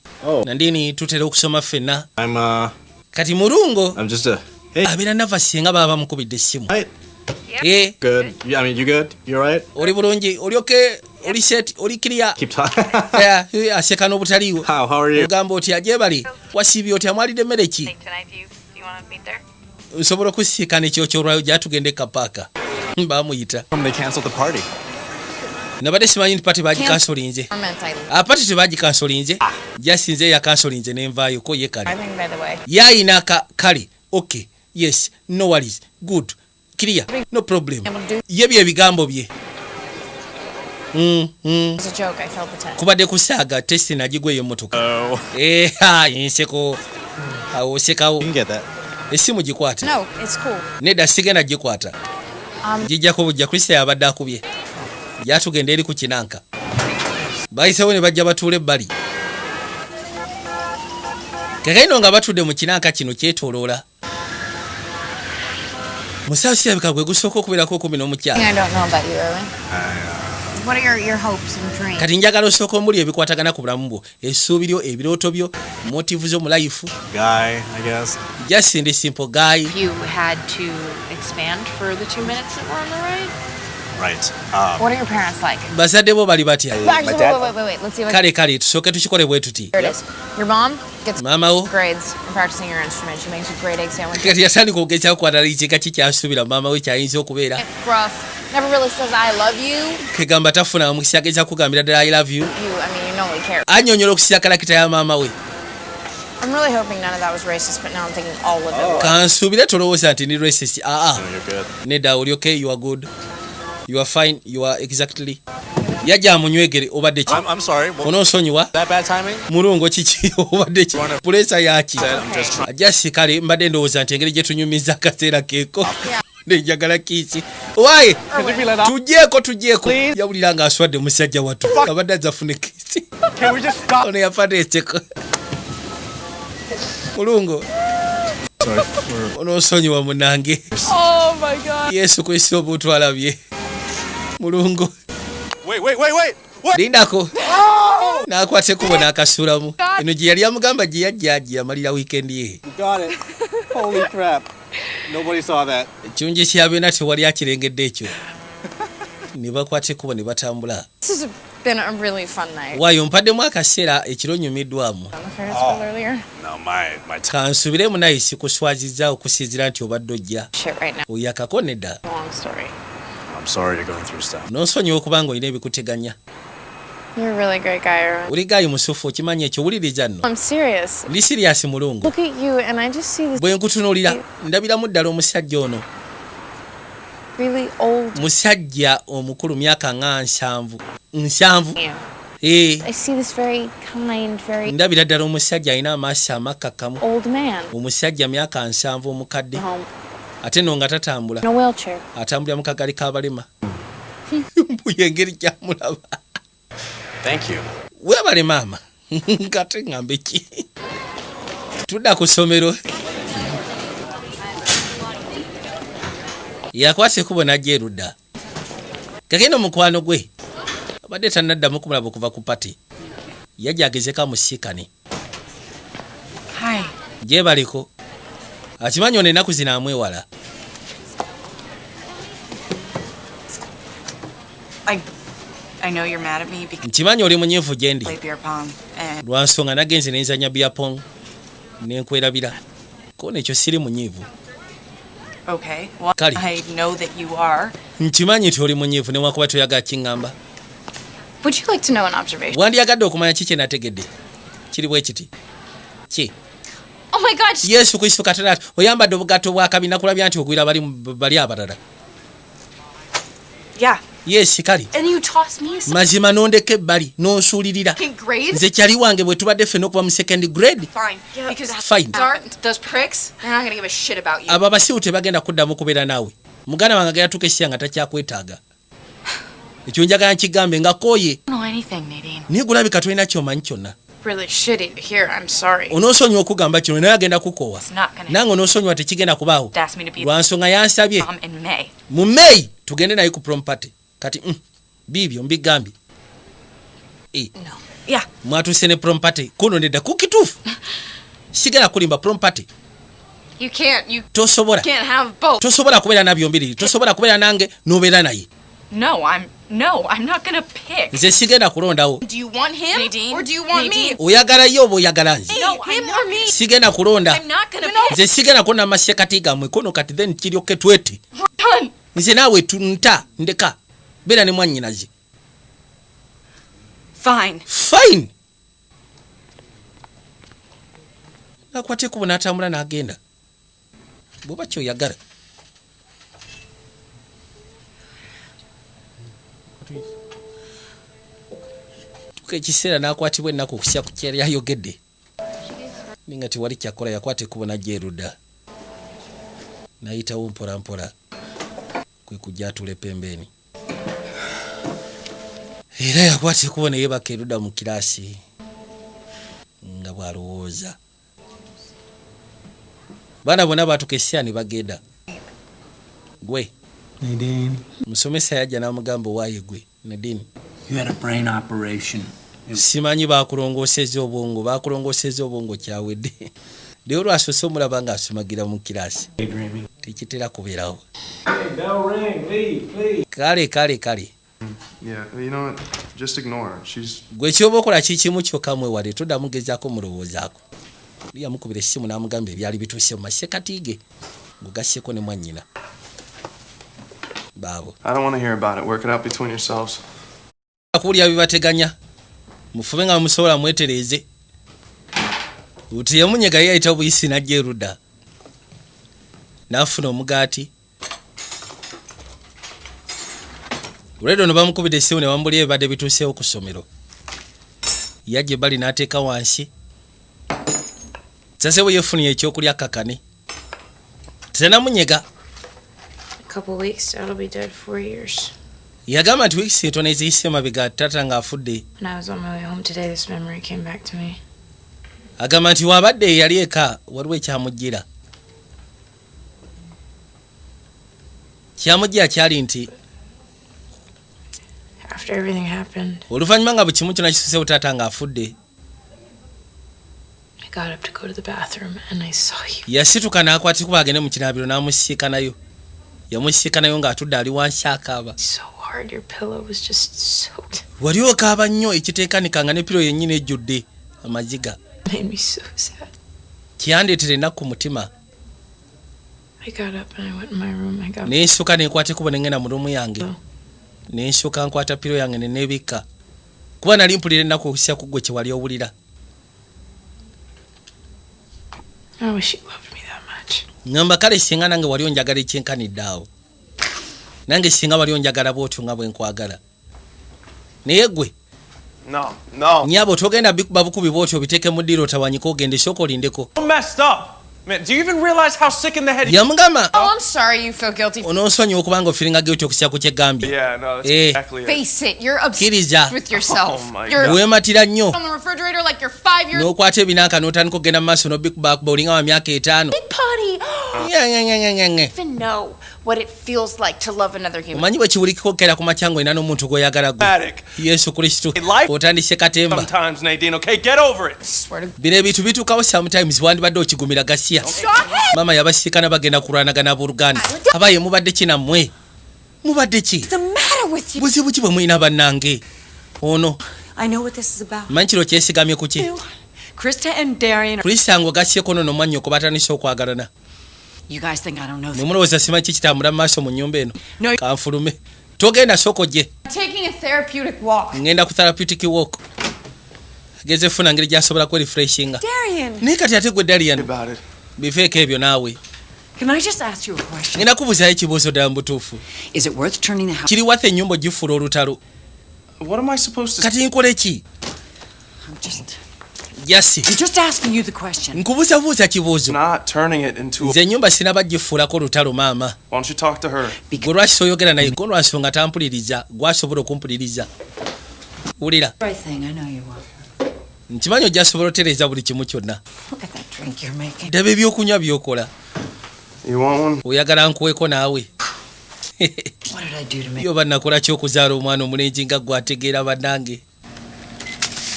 nandini tutera okusoma ffenna I'm kati Mulungo just hey. abeera navasi nga baba bamukubidde essimu Right. Eh, Good. I mean, you good? You all right? oli bulungi oli oke oli set oli clear Keep talking. aseka n'obutaliiwo How are you? ogamba otya gyebali wasiibye otya mwalidde emmere ki Like tonight, do you want to meet there? nsobola okusiikana ekyokyolwayo gyatugende kapaaka bamuyita They canceled the party. nabadde simanyi nti pati bagikansolinze apati tebagikansolinze jasinze yakansolinze nenvaayo ko ye kale driving, by the way. yayina kale okay yes no worries good clear no problem ye bye ebigambo bye It was a joke. I failed the test. kubadde kusaaga testi nagigweyo emmotoka enseko awosekawo You can get that. essimu gikwate No, it's cool. nedda sigenda gikwata gijjako bujja krista yabadde akubye gyatugenda eri ku kinanka bayisewo ne bajja batuula ebbali kakaino nga batudde mu kinanka kino kyetooloola musawo sirabika gwe gusooka okubeerako 17 I don't know about you, Erwin. what are your hopes and dreams? Kati njagala osooka omuli ebikwatagana ku bulamu bwo, essuubi lyo, ebirooto byo, motivu zo mu life. Guy, I guess. Just in the simple guy. If you had to expand for the 2 minutes that were on the right? Right. What are your parents like? Bazadde bo bali batya? Actually, wait. Let's see if I Kale kale tusooke tukikole bwe tuti. Here it is. Your mom gets Maama wo grades in practicing your instrument. She makes you great egg sandwiches. kati yatandika okugezaako kwatala ekika kikyasuubira maama we kyayinza okubeera. Rough. Never really says I love you. Kegamba tafuna mukisa ageza kugambira ddala I love you. You normally care. Annyonnyola okusiya kalakita ya maama we. I'm really hoping none of that was racist, but now I'm thinking all of it was. Kansuubire tolowooza nti ndi racist. No, you're good. Nedda oli okay, you are good. You are fine, you are exactly. Yajja amunywegere obadde ki? I'm sorry. Onoosonyiwa? That bad timing? Mulungo kiki obadde ki? Pulesa yaki? I'm just trying. Ajasi kale mbadde ndowooza nti engeri gye tunyumiza akaseera keeko. Nenjagala kiisi. Waaye tujjeeko yawulira ng'aswadde musajja wattu abadde azafune kiisi. Ono yafaana ekiko. Mulungo onoosonyiwa munange. Oh my God. Yesu Kristo obutwalabye. Mulungo Wait. What? lindako n'akwata ekkubo n'akasuulamu. Eno gye yali amugamba gye yajja amalira wiikendi ye. Got it. Holy crap. Nobody saw that. Ekirungi kya byonna tewali akirengedde ekyo. Ne bakwata ekkubo ne batambula. This has been a really fun night. Waayo mpaddemu akaseera ekiro nyumiddwamu. On the Ferris wheel earlier. No, my Kansubire mu nayisi kuswazizza okusinziira nti obadde ojja. Shit right now. Oyakako nedda. Long story. I'm sorry you're going through stuff. N'onsonyiwa okuba ng'olina ebikuteganya. You're a really great guy, Aaron. Oli gaayi musufu okimanyi ekyo wuliriza nno. I'm serious. Ndi siriasi mulungu. Look at you, and I just see this Bwe nkutunuulira ndabiramu ddala omusajja ono. really old Musajja omukulu myaka nga 7. man. I see this very kind, very ndabira ddala omusajja alina amaaso amakakkamu. old man. Omusajja myaka 7 omukadde. Home. Ate no nga tatambula. In a wheelchair. Atambulira mu kagali k'abalema. Mbuye engeri gy'amulaba. Thank you. Weebale maama. Kate ngambe ki? Tudda ku ssomero. Yakwasa ekkubo n'ajja erudda. Kagenda omukwano gwe. Abadde tannaddamu kumulaba okuva ku pati. Yajja agezeko amusiikane. Hi. Gyebaliko. Akimanyi ono ennaku zino amwewala. I know you're mad at me because Nkimanyi oli munyiivu gye ndi. I play beer pong and Lwa nsonga nagenze ne nzanya beer pong. Ne nkwerabira. Ko nekyo siri munyiivu. okay. Well, Kali. I know that you are. Nkimanyi nti oli munyiivu newakuba toyagala kiŋŋamba. Would you like to know an observation? Wandyagadde okumanya ki kye nategedde. Kiri bwe kiti. Ki? Oh my God. Yesu Kristo Katonda oyambadde obugatto bwa kabi nakulabya nti ogwira bali abalala. Yeah. Yes kali. And you tossed me some Mazima n'ondeka ebbali n'onsuulirira. grades? Nze kyali wange bwe tubadde ffenna okuva mu second grade. Fine. Yeah, because Fine. those pricks, they're not gonna give a shit about you. Abo abasiru tebagenda kuddamu kubeera naawe. Muganda wange agenda tuuka essira nga takyakwetaaga. Ekyo njagala nkigambe nga kooye. I don't know anything, Nadine. Naye gulabika tolina kyomanyi kyonna. Really shitty to hear. I'm sorry. Onoosonyiwa okugamba kino naye agenda kukoowa. It's not gonna Nange onoosonyiwa tekigenda kubaawo. ask me to be Lwa nsonga yansabye. in May. Mu May tugende naye ku prom party. Kati bibyo mbigambye. No. Yeah. Mwatuuse ne prom party. Kuno nedda ku kituufu. Sigenda kulimba prom party. You can't Tosobola. have both. Tosobola kubeera nabyo mbiri. Tosobola kubeera nange n'obeera naye. No, I'm not gonna pick. Nze sigenda kulondawo. Do you want him Nadine, or do you want Nadine. me? Oyagala ye oba oyagala nze. No, him or me? Sigenda kulonda. I'm not gonna pick. Nze sigenda kona masekati gammwe kono kati then kiryoke twete. We're done. Nze naawe tunta ndeka. Beera ne mwannyinaze. Fine. Fine. Nakwate kubo n'atambula n'agenda. Bw'oba kyoyagala. Tuka ekiseera n'akwatibwa ennaku okusya ku kyeri ayogedde. Ninga tewali kyakola yakwata ekkubo n'ajja erudda. N'ayitawo mpola mpola. Kwe kujja atule pembeni. Era yakwata ekkubo ne yeebaka erudda mu kiraasi. Nga bw'alowooza. Baana bonna baatuka essya ne bagenda. Gwe. Nadine. Musomesa yajja n'amugamba owaaye gwe. Nadine. You had a brain operation. Simanyi bakulongooseza obwongo kyawedde. Leo lwasose omulaba ng'asumagira mu kirasi. Tekitera kubeerawo. Kale. Yeah, you know what? Just ignore her. She's... Gwe kyoba okola kikimu kyokka mwewale toddamu gezaako mulowoozaako. Yamukubira essimu n'amugamba ebyali bituuse mu masekatiige gugasseko ne mwannyina. Baabo. I don't want to hear about it. Work it out between yourselves. Akuulya bibateganya. Mufube nga musobola mwetereeze. Uti yamunyega yayita obuyisi n'ajja erudda. N'afuna omugaati. Olweddo no bamukubidde essimu ne bamubulya ebibadde bituuseewo ku ssomero. Yajja ebbali n'ateeka wansi. Sase bwe yeefuniye ekyokulya kakane. Tenamunyega. Couple weeks, Dad'll be dead 4 years. Yagamba nti wiikisi ntono eziyise emabega taata ng'afudde. When I was on my way home today, this memory came back to me. Agamba nti wabadde eyali eka waliwo ekyamujjira. Kyamujjira kyali nti After everything happened, oluvannyuma nga bwe kimu kyonna kisuseewo taata ng'afudde. I got up to go to the bathroom and I saw you. Yasituka n'akwatikuba agende mu kinaabiro n'amusiikanayo. Yamusiikanayo ng'atudde ali wansi akaaba. So hard, your pillow was just soaked. Wali okaaba nnyo ekiteekanikanga ne piro yennyini ejjudde amaziga. Made me so sad. Kyandeetera ennaku ku mutima. I got up and I went in my room. I got... N'ensooka n'enkwata ekkubo ne ngenda mu ruumu yange. N'ensooka nkwata piro yange ne neebikka. Kuba nali mpulira ennaku okusinga ku ggwe kye wali owulira. I wish you loved me that much. Ngamba kale singa nange wali onjagala ekyenkanidde awo. Nange singa wali onjagala bw'otyo nga bwe nkwagala. Naye ggwe No. Nyabo togenda bikuba bukubi bw'otyo biteeke mu ddiiro otawanyiko ogende sooka olindeko. Messed up. Man, do you even realize how sick in the head? Yamugamba. Oh, I'm sorry you feel guilty. Onoonsonyiwa okubanga ofiringa guilty okusinga ku kyegambye. Yeah, no, that's exactly it. Face it, you're obsessed Kiriza. with yourself. Oh my You're Weematira nnyo. on the refrigerator like you're 5 years old. N'okwata ebinanka n'otandika okugenda mu maaso n'obikubakuba olinga wa myaka 5. Potty. Ngenge. Even know what it feels like to love another human. Omanyi bwe kiwulikiko okukera ku makyango ina n'omuntu gw'oyagala gwe. Yesu Kristo. Otandise katemba. Sometimes, Nadine, okay? Get over it. Bino ebintu bituukawo sometimes wandibadde okigumira gasya. Mama yabasiikana bagenda kulwanagana abooluganda. Abaye mubadde ki nammwe? Mubadde ki? What's the matter with you? Buzibu ki bwe mulina bannange? Ono. I know what this is about. Manyi kiro kyesigamye ku ki? Krista and Darian. Krista ngo gasyeko nono mwanyo ko batandise okwagalana. You guys think I don't know. Nemulowooza simanyi ki kitambula mu maaso mu nnyumba eno. No. Kanfulume. Togenda soko gye. Taking a therapeutic walk. Ngenda ku therapeutic walk. Geze funa ngeri gyasobola kwe refreshinga. Darian. Naye kati ate gwe Darian. About it. Bifeeko ebyo naawe. Can I just ask you a question? Ngenda kubuuzayo ekibuuzo ddala mu butuufu. Is it worth turning the house? Kiri watha ennyumba ogifuula olutalo. What am I supposed to... Kati nkole ki? Jasi. I'm just asking you the question. Nkubuuzabuuza kibuuzo. Not turning it into... Nze ennyumba sinaba gifuulako olutalo maama. Why don't you talk to her? Gwe lwaki soyogera naye gwe lwa nsonga tampuliriza gwasobola okumpuliriza. Wulira. Right thing, I know you will. Nkimanyi ojja sobola otereeza buli kimu kyonna. Look at that drink you're making. Ddaba ebyokunywa byokola. You want one? Oyagala nkuweeko naawe. What did I do to make... Yoba nakola ki okuzaala omwana omulenzi nga gwe ategeera bannange.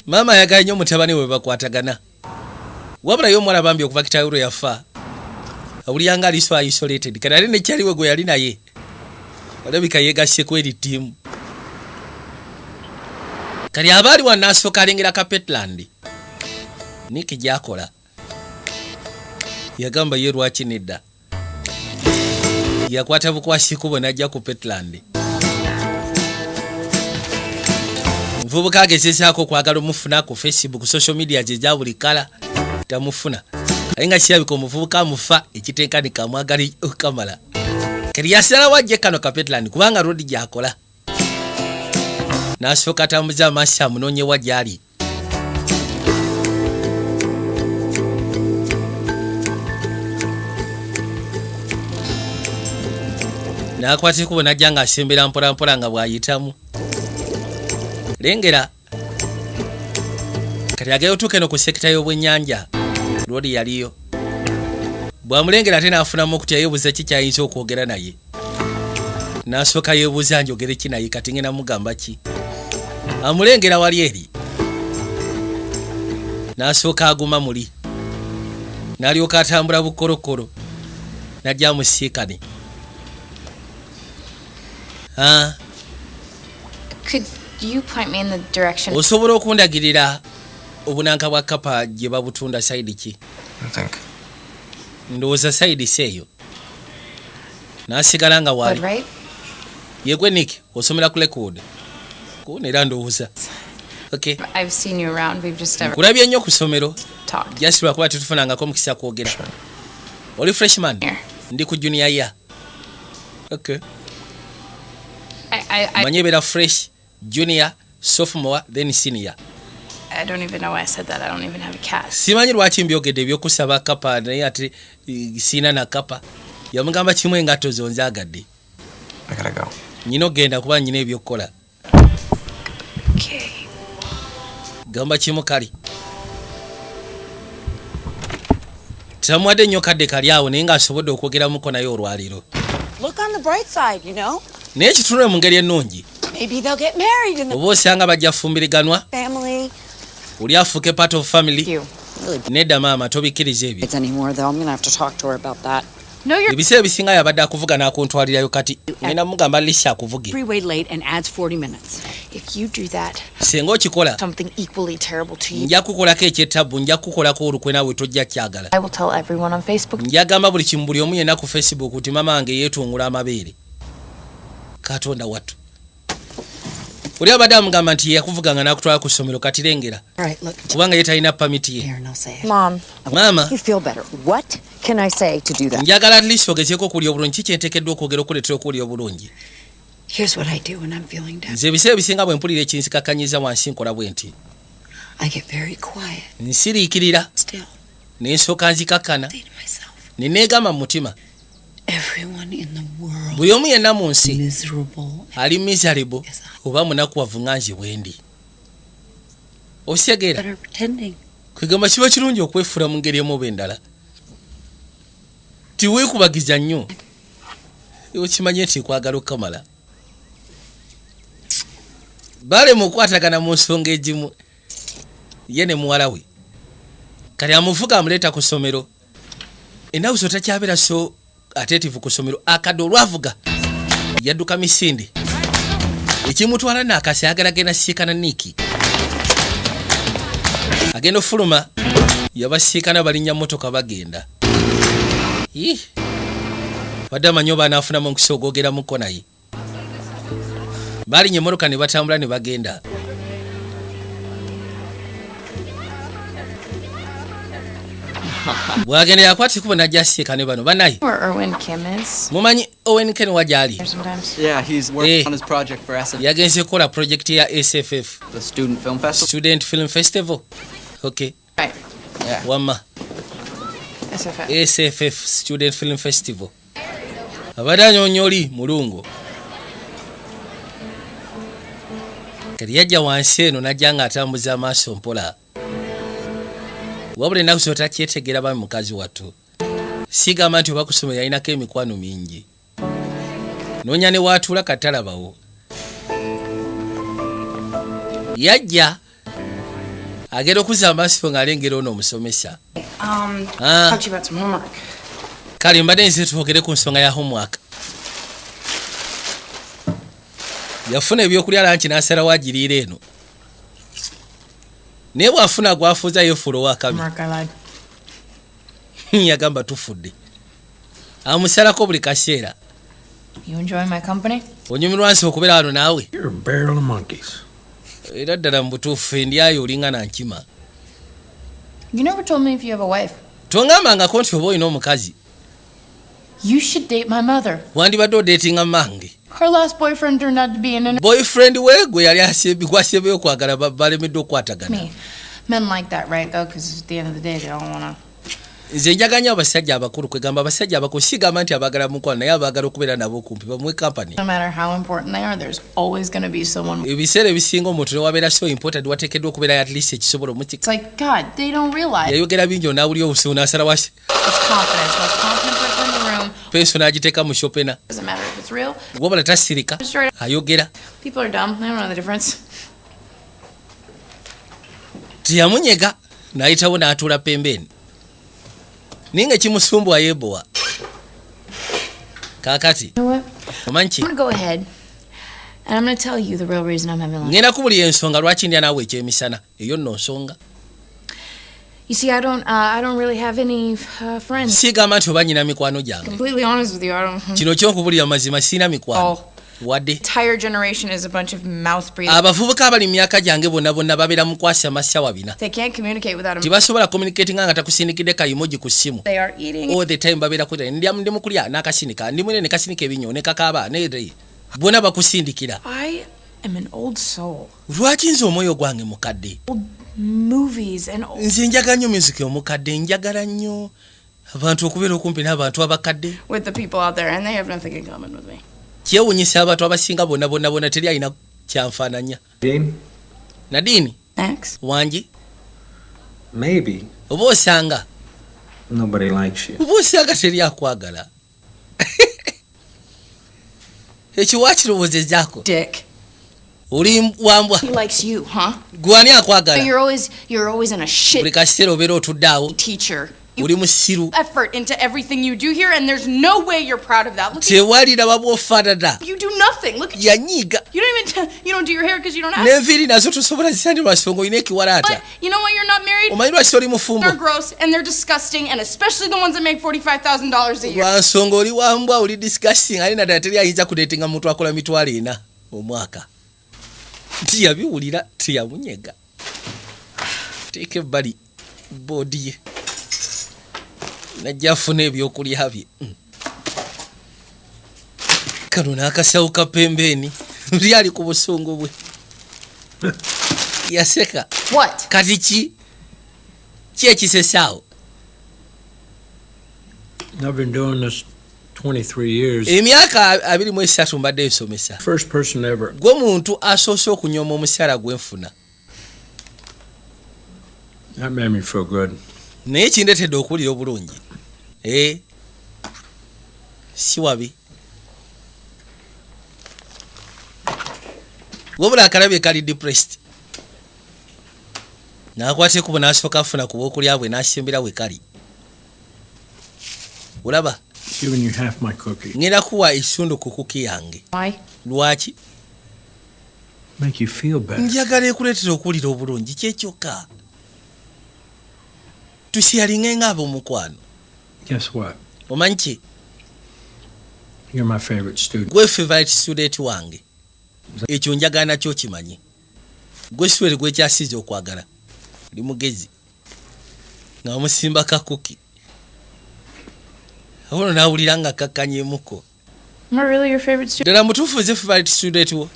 Maama ayagala nnyo mutabani we bakwatagana. Wabula yo omwana bambi okuva kitayiro yafa. Awuliyanga ali so isolated. Kati ate nekyaliwe gwe yali naye. Olabika yeegasseko eri ttiimu. Kati abaali wannaasooka alengera Kapetland. Nick gy'akola. Yagamba ye lwaki nedda. Yakwata bukwasikubo n'ajja ku Petland. Muvubuka agezezaako okwagala omufuna ku Facebook, social media gye buli kala tamufuna. Aye nga kirabika omuvubuka amufa ekiteekanika amwagali okamala. Kati yasalawo ajje kano Kapetland kubanga road gy'akola. N'asooka atambuza amaaso amunoonye wa gy'ali. N'akwata ekkubo n'ajja ng'asembera mpolampola nga bw'ayitamu. Lengera. Kati agayo tuuke no ku sekita y'obwennyanja. Roodi yaliyo. Bw'amulengera ate n'afunamu okutya yeebuuza ki kyayinza okwogera naye. n'asooka yeebuuza njogere ki naye kati ngenda mugamba ki amulengera wali eri n'asooka aguma muli n'alyoka atambula bukorokoro najja musiikane. Could you point me in the direction? Osobola okundagirira obunanka bwa kapa gye babutunda sayidi ki? Ndowooza sayidi si eyo. N'asigala nga wali. Right? Yegwe Nick, osomera ku record. Era ndowooza. Okay. I've seen you around. We've just never Kulabye nnyo ku ssomero. talked. Just lwakuba tetufunangako mukisa kwogera. Oli freshman? Here. Ndi ku junior year. Okay. I Manye beera fresh, junior, sophomore, then senior. don't even know why I said that. I don't even have a cat. Simanyi lwaki mbyogedde ebyokusaba kapa naye ate siina na kapa. Yamugamba kimu engatto zonzaagadde. Nyina ogenda kuba nyina ebyokukola. Okay. Gamba kimu kali. Tamwadde nnyo kadde kali awo naye ng'asobodde okwogeramuko naye olwaliro. Look on the bright side, you know? Naye kitunule mu ngeri ennungi. Maybe they'll get married in the Oba osanga bajja fumbiriganwa, family. oli afuuke part of family. You. Nedda maama tobikkiriza ebyo. It's anymore, though. I'm going to have to talk to her about that. No, you're Ebiseera ebisinga yabadde akuvuga n'akuntwalirayo kati ngenda mugamba Lisa akuvuge. Freeway late and adds 40 minutes. if you do that, Senga okikola something equally terrible to you. nja kukolako ekyettabbu, nja kukolako olukwe naawe tojja kyagala. I will tell everyone on Facebook. Njagamba buli kimu buli omu yenna ku Facebook nti mama wange yeetungula amabeere. Katonda wattu. Oli abadde amugamba nti yakuvuganga n'akutwala ku ssomero kati lengera. All right, look. Kubanga ye talina pamiti ye. Here, and I'll say it. Mom, Maama, You feel better. What can I say to do that? njagala at least ogezeeko okulya obulungi. Ki kyenteekeddwa okwogera okuleetera okulya obulungi? Here's what I do when I'm feeling down. Nze ebiseera ebisinga bwe mpulira ekinzikakanyiza wansi nkola bwe nti. I get very quiet. Nsiriikirira, Still, ne nsooka nzikakkana, say to myself, ne neegamba mu mutima. everyone in the world Buli omu yenna mu nsi miserable. ali miserable oba munakuwavu nga nze bwe ndi. Osegeera, Better pretending. kwegamba kiba kirungi okwefuula mu ngeri emu oba endala. Tiweekubagiza nnyo. Okimanye nti nkwagala okukamala. Bale mukwatagana mu nsonga egimu. Ye ne muwala we. Kale amuvuga amuleeta ku ssomero. Ennaku zo takyabeera so atetivu ku ssomero. Akadde olwavuga yadduka misinde. Ekimutwala n'akasi ayagala genda siikana Niiki. Agenda ofuluma yabasiikana balinnya mmotoka bagenda. Badde amanyi oba anaafunamu omukisa ogwogeramuko naye. Balinnya emmotoka ne batambula ne bagenda. Bwagenda yakwata ekubo najja asiikane bano banaye. where Erwin Kim is. Mumanyi Owen Ken wajali. Sometimes. Yeah, he's working on his project for SF, Yagenze kola project ya SFF, the Student Film Festival. Student Film Festival. Okay. Right. Yeah. Wama SFF. SFF Student Film Festival. Abadde anyonyoli mulungu. Kati yajja wansi eno najja nga atambuza amaaso mpola. Wabula ennaku zino takyetegeera bami mukazi wattu. Sigamba nti oba ku ssomero yalinako emikwano mingi. Noonya ne waatuula kati talabawo. Yajja agenda okuzza amaaso ng'alengera ono omusomesa. Talk to you about some homework. Kale mbadde nze twogere ku nsonga ya homework. Yafuna ebyokulya lanki n'asalawo agiriira eno. Naye bw'afuna gwafuuza yeefuula ow'akabi. Mark, I lied. Yagamba tufudde. Amusalako buli kaseera. You enjoying my company? Onyumirwa nsi okubeera wano naawe. You're a barrel of monkeys. Era ddala mu butuufu endyayo olinga na nkima. You never told me if you have a wife. Tongambangako nti oba olina omukazi. You should date my mother. Wandibadde odeetinga mmange. Her last boyfriend turned out to be an Boyfriend we gwe yali gwasebyo okwagala balemeddwe okukwatagana. me. Men like that, right? Though, because at the end of the day, they don't want to. Nze njaganya abasajja abakulu kwegamba abasajja abakulu sigamba nti abagala mukwano naye abagala okubeera nabo kumpi bamuwe kampani. No matter how important they are, there's always going to be someone. Ebiseera ebisinga omuntu newabeera so important wateekeddwa okubeera at least ekisobola It's omukika. like, God, they don't realize. Yayogera bingi onaawulira obusibu n'asala wasi. It's confidence. Most confident person in the room peso n'agiteeka mu shopena Doesn't matter if it's real. wabula tasirika ayogera People are dumb. They don't know the difference. tiyamunyega n'ayitawo n'atuula pembeni ninga kimusumbuwa yeebowa kaakati You know what? omanki I'm gonna go ahead and I'm gonna tell you the real reason I'm having lunch. ngenda kubulira ensonga lwaki ndya naawe ekyemisana eyo nno nsonga You see, I don't really have any friends. siigamba nti oba nyina mikwano gyange Completely honest with you, I don't. kino kyonkubulira mazima siina mikwano wadde Entire generation is a bunch of mouth breathing. abavubuka abali mu myaka gyange bonna bonna babeera mu kwasa masyawa bina They can't communicate without them. tibasobola communicatinga nga takusindikidde kayimoji ku ssimu They are eating. all the time babeera kulya ndi mu kulya n'akasinika ndi munene kasinika ebinyo ne kakaaba nere bonna bakusindikira I am an old soul. lwaki nze omwoyo gwange mukadde Movies and old. nze njagala nnyo music omukadde njagala nnyo abantu okubeera okumpi n'abantu abakadde With the people out there, and they have nothing in common with me. kyewunyisa abantu abasinga bonna bonna bonna teri alina kyanfaananya Dean? Nadine Thanks. wangi Maybe oba osanga nobody likes you. oba osanga teri akwagala ekyo wakirowoozezaako Dick. oli wambwa He likes you, huh? gwani akwagala You're always in a shit buli kaseera obeera otuddeawo teacher. You oli musiru effort into everything you do here, and there's no way you're proud of that. Look at tewalira babwofaanana you do nothing. Look at you. yanyiiga You don't even you don't do your hair because you don't have. n'enviiri nazo tosobola zisandi lwasonga olina ekiwalaata But you know why you're not married? omanyi lwaki oli mufumbo They're gross and they're disgusting, and especially the ones that make $45,000 a year. lwansonga oli wambwa oli disgusting ali naddala teri ayinza kuleetinga muntu akola mitwalo 4 omwaka tiyabiwulira tiyamunyega teeka ebbali boodi ye najja afuna ebyokulya bye kano n'akasawo kapembeeni luli ali ku busungu bwe yaseka What? kati ki ekisesaawo I've been doing this 23 years. emyaka 23 mbadde nsomesa First person ever. gwe muntu asoose okunyooma omusyala gwenfuna That made me feel good. naye kindeetedde okuwulira obulungi si wabi wabula akalabye kali depressed n'akwata ekubo n'asooka afuna ku bwokulya bwe n'asimbira we kali olaba Giving you half my cookie. ngenda kuwa ekitundu ku kuki yange Why? lwaki Make you feel better. njagala ekuleetera okuwulira obulungi kyekyokka tusyalinge ng'ab'omukwano Guess what? omanyi ki You're my favorite student. gwe favorite student wange ekyo njagala nakyo kimanyi gwe siwere gwekyasize okwagala ndi mugezi nga wamusimba kakuki ono nawulira nga kakkanyemuko Am I really your favorite student? ddala mutuufu ze favorite student wo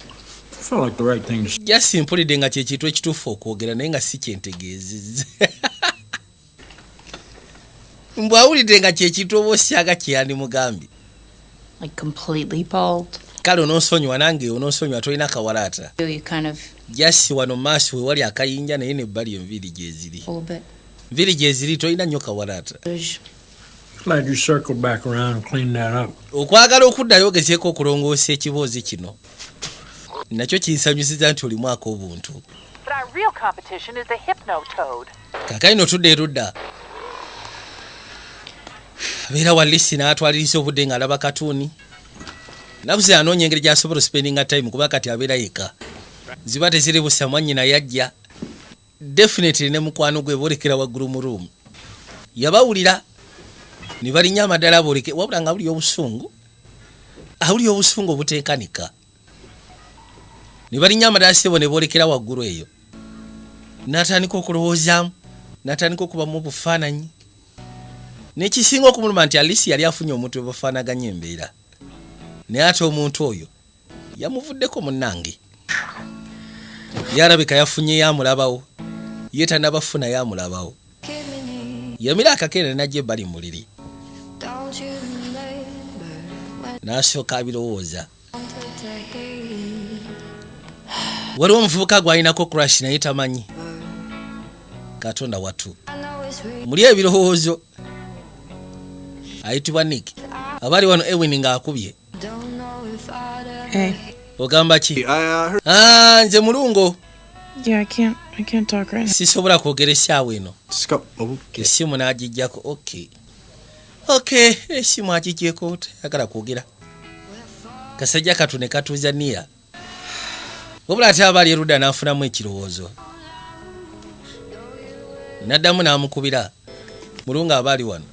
Felt like the right thing to say. jasimpulidde nga kyekintu ekituufu okwogera naye nga si kyentegeezezza mbwawulidde nga kyekintu oba osyaga kyeyandi mugambi Like completely bald. kale ononsonyiwa nange ononsonyiwa tolina kawalaata You kind of jasi wano maaso we wali akayinja naye nebbali enviiri gyeziri a little bit. enviiri gyeziri tolina nnyo kawalaata Glad you circled back around and cleaned that up. okwagala okuddayo ogezeeko okulongoosa ekiboozi kino nakyo kinsanyusiza nti olimu ak'obuntu But our real competition is the hypnotoad. kaakali tudda erudda abeera walisi n'atwaliriza obudde ng'alaba katuuni nabuze anoonya engeri gy'asobola spendinga time kuba kati abeera yeka ziba teziri busa mwannyina yajja definitely ne mukwano gwe boolekera waggulu mu room yabawulira ne balinnya amadala abooleke wabula nga awulira obusungu obuteekanika ne balinnya amadala sebo ne boolekera waggulu eyo n'atandika okulowoozaamu n'atandika okubamu obufaananyi nekisinga okumuluma nti alisi yali afunye omuntu webafaanaganya embeera naye ate omuntu oyo yamuvuddeko munnange yalabika yafunye yamulabawo ye tanabafuna yamulabawo yamira akakeera najja ebbali muliri n'asooka abirowooza waliwo omuvubuka gw'alinako crash naye tamanyi katonda wattu muli ebirowoozo ayitibwa Nick abali wano Ewin ng'akubye. Hey. Ogamba ki? Nze mulungo. Yeah, I can't talk right now. Sisobola kwogera essaawa eno. Essimu n'agijjako. Okay, essimu agijjeko tayagala kwogera. Kasajja katune katuuza niya. Wabula ate abali erudda n'afunamu ekirowoozo. N'addamu n'amukubira. Mulungu abali wano.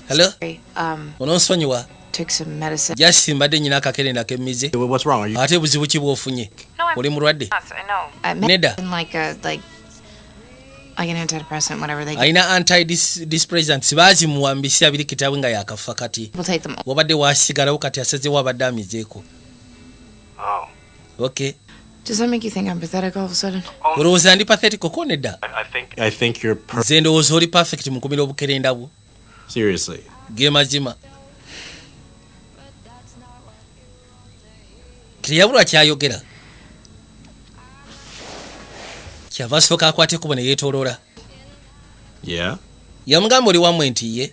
Hello? Ononsonyiwa? Took some medicine. Jasi mbadde nyina akakerenda k'emmize. What's wrong? Ate buzibu ki bw'ofunye? Oli mulwadde? I Neda. like an antidepressant, whatever they Alina antidepressants baazimuwambisa abiri kitaawe nga yakafa kati. will take them. Wabadde waasigalawo kati asazeewo abadde amizeeko. Okay. Does that make you think I'm pathetic all of a sudden? Olowooza ndi pathetic ko nedda? I think you're Nze ndowooza oli perfect mu kumira obukerenda bwo. Seriously. Ge mazima. Kiriyabulwa kyayogera. Kyava asooka akwate kubo ne yeetooloola. Yeah? Yamugamba oli wamwe nti ye.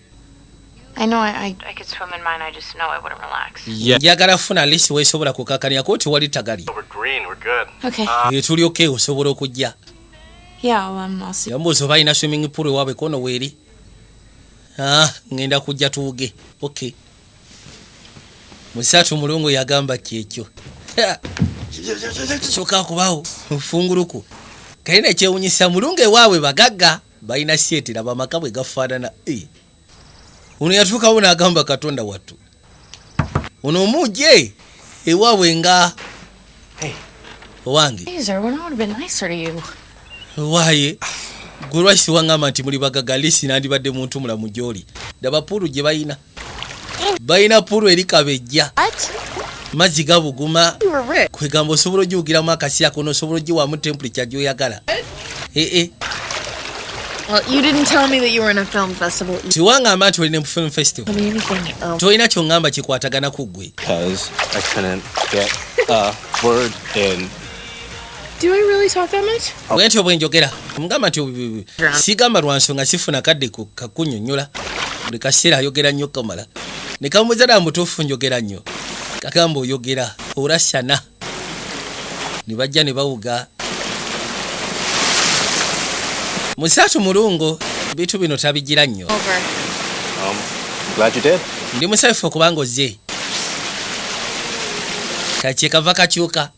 I know I I could swim in mine, I just know I wouldn't relax. Yeah. Njagala funa lisi weesobola kukakkanya ko ti wali tagali. We're green. We're good. Okay. Tulyoke osobola okujja. Yeah, I'll see. Yambuuza oba alina swimming pool ewaabwe kono weeri. Ngenda kujja tuwuge. Okay. Musatu mulungu yagamba kyekyo. Soka kubaawo funguluku. Kalina ekyewunyisa mulungu ewaabwe bagagga balina syetera bamaka bwe gafaanana. Ono yatuukawo n'agamba Katonda wattu. Ono omujje ewaabwe nga owange. Caesar, when I would have been nicer to you. Waaye gwe lwaki wangamba nti muli bagagga lisi nandibadde muntu mulamu gy'oli. Daba puulu gye balina. Balina puulu eri kabejja. Mazzi gabuguma. Kwegamba osobola ogiwugiramu akasi ako n'osobola ogiwaamu temperature gy'oyagala. Well, you didn't tell me that you were in a film festival. Tiwangamba nti olina mu film festival. Tell me anything. Tolina kyongamba kikwatagana ku ggwe. Because I couldn't get a word in. Do I really talk that much? Bwentyo bwe njogera. Mugamba nti sigamba lwa nsonga sifuna kadde kakunnyonnyola. Buli kaseera ayogera nnyo kamala. Ne kamubuuza ddala mutuufu njogera nnyo. Kagamba oyogera olasyana. Ne bajja ne bawuga. Musatu mulungo bitu bino tabigira nnyo. Glad you did. Ndi musanyufu okubanga ozze. Kaki kava kakyuka.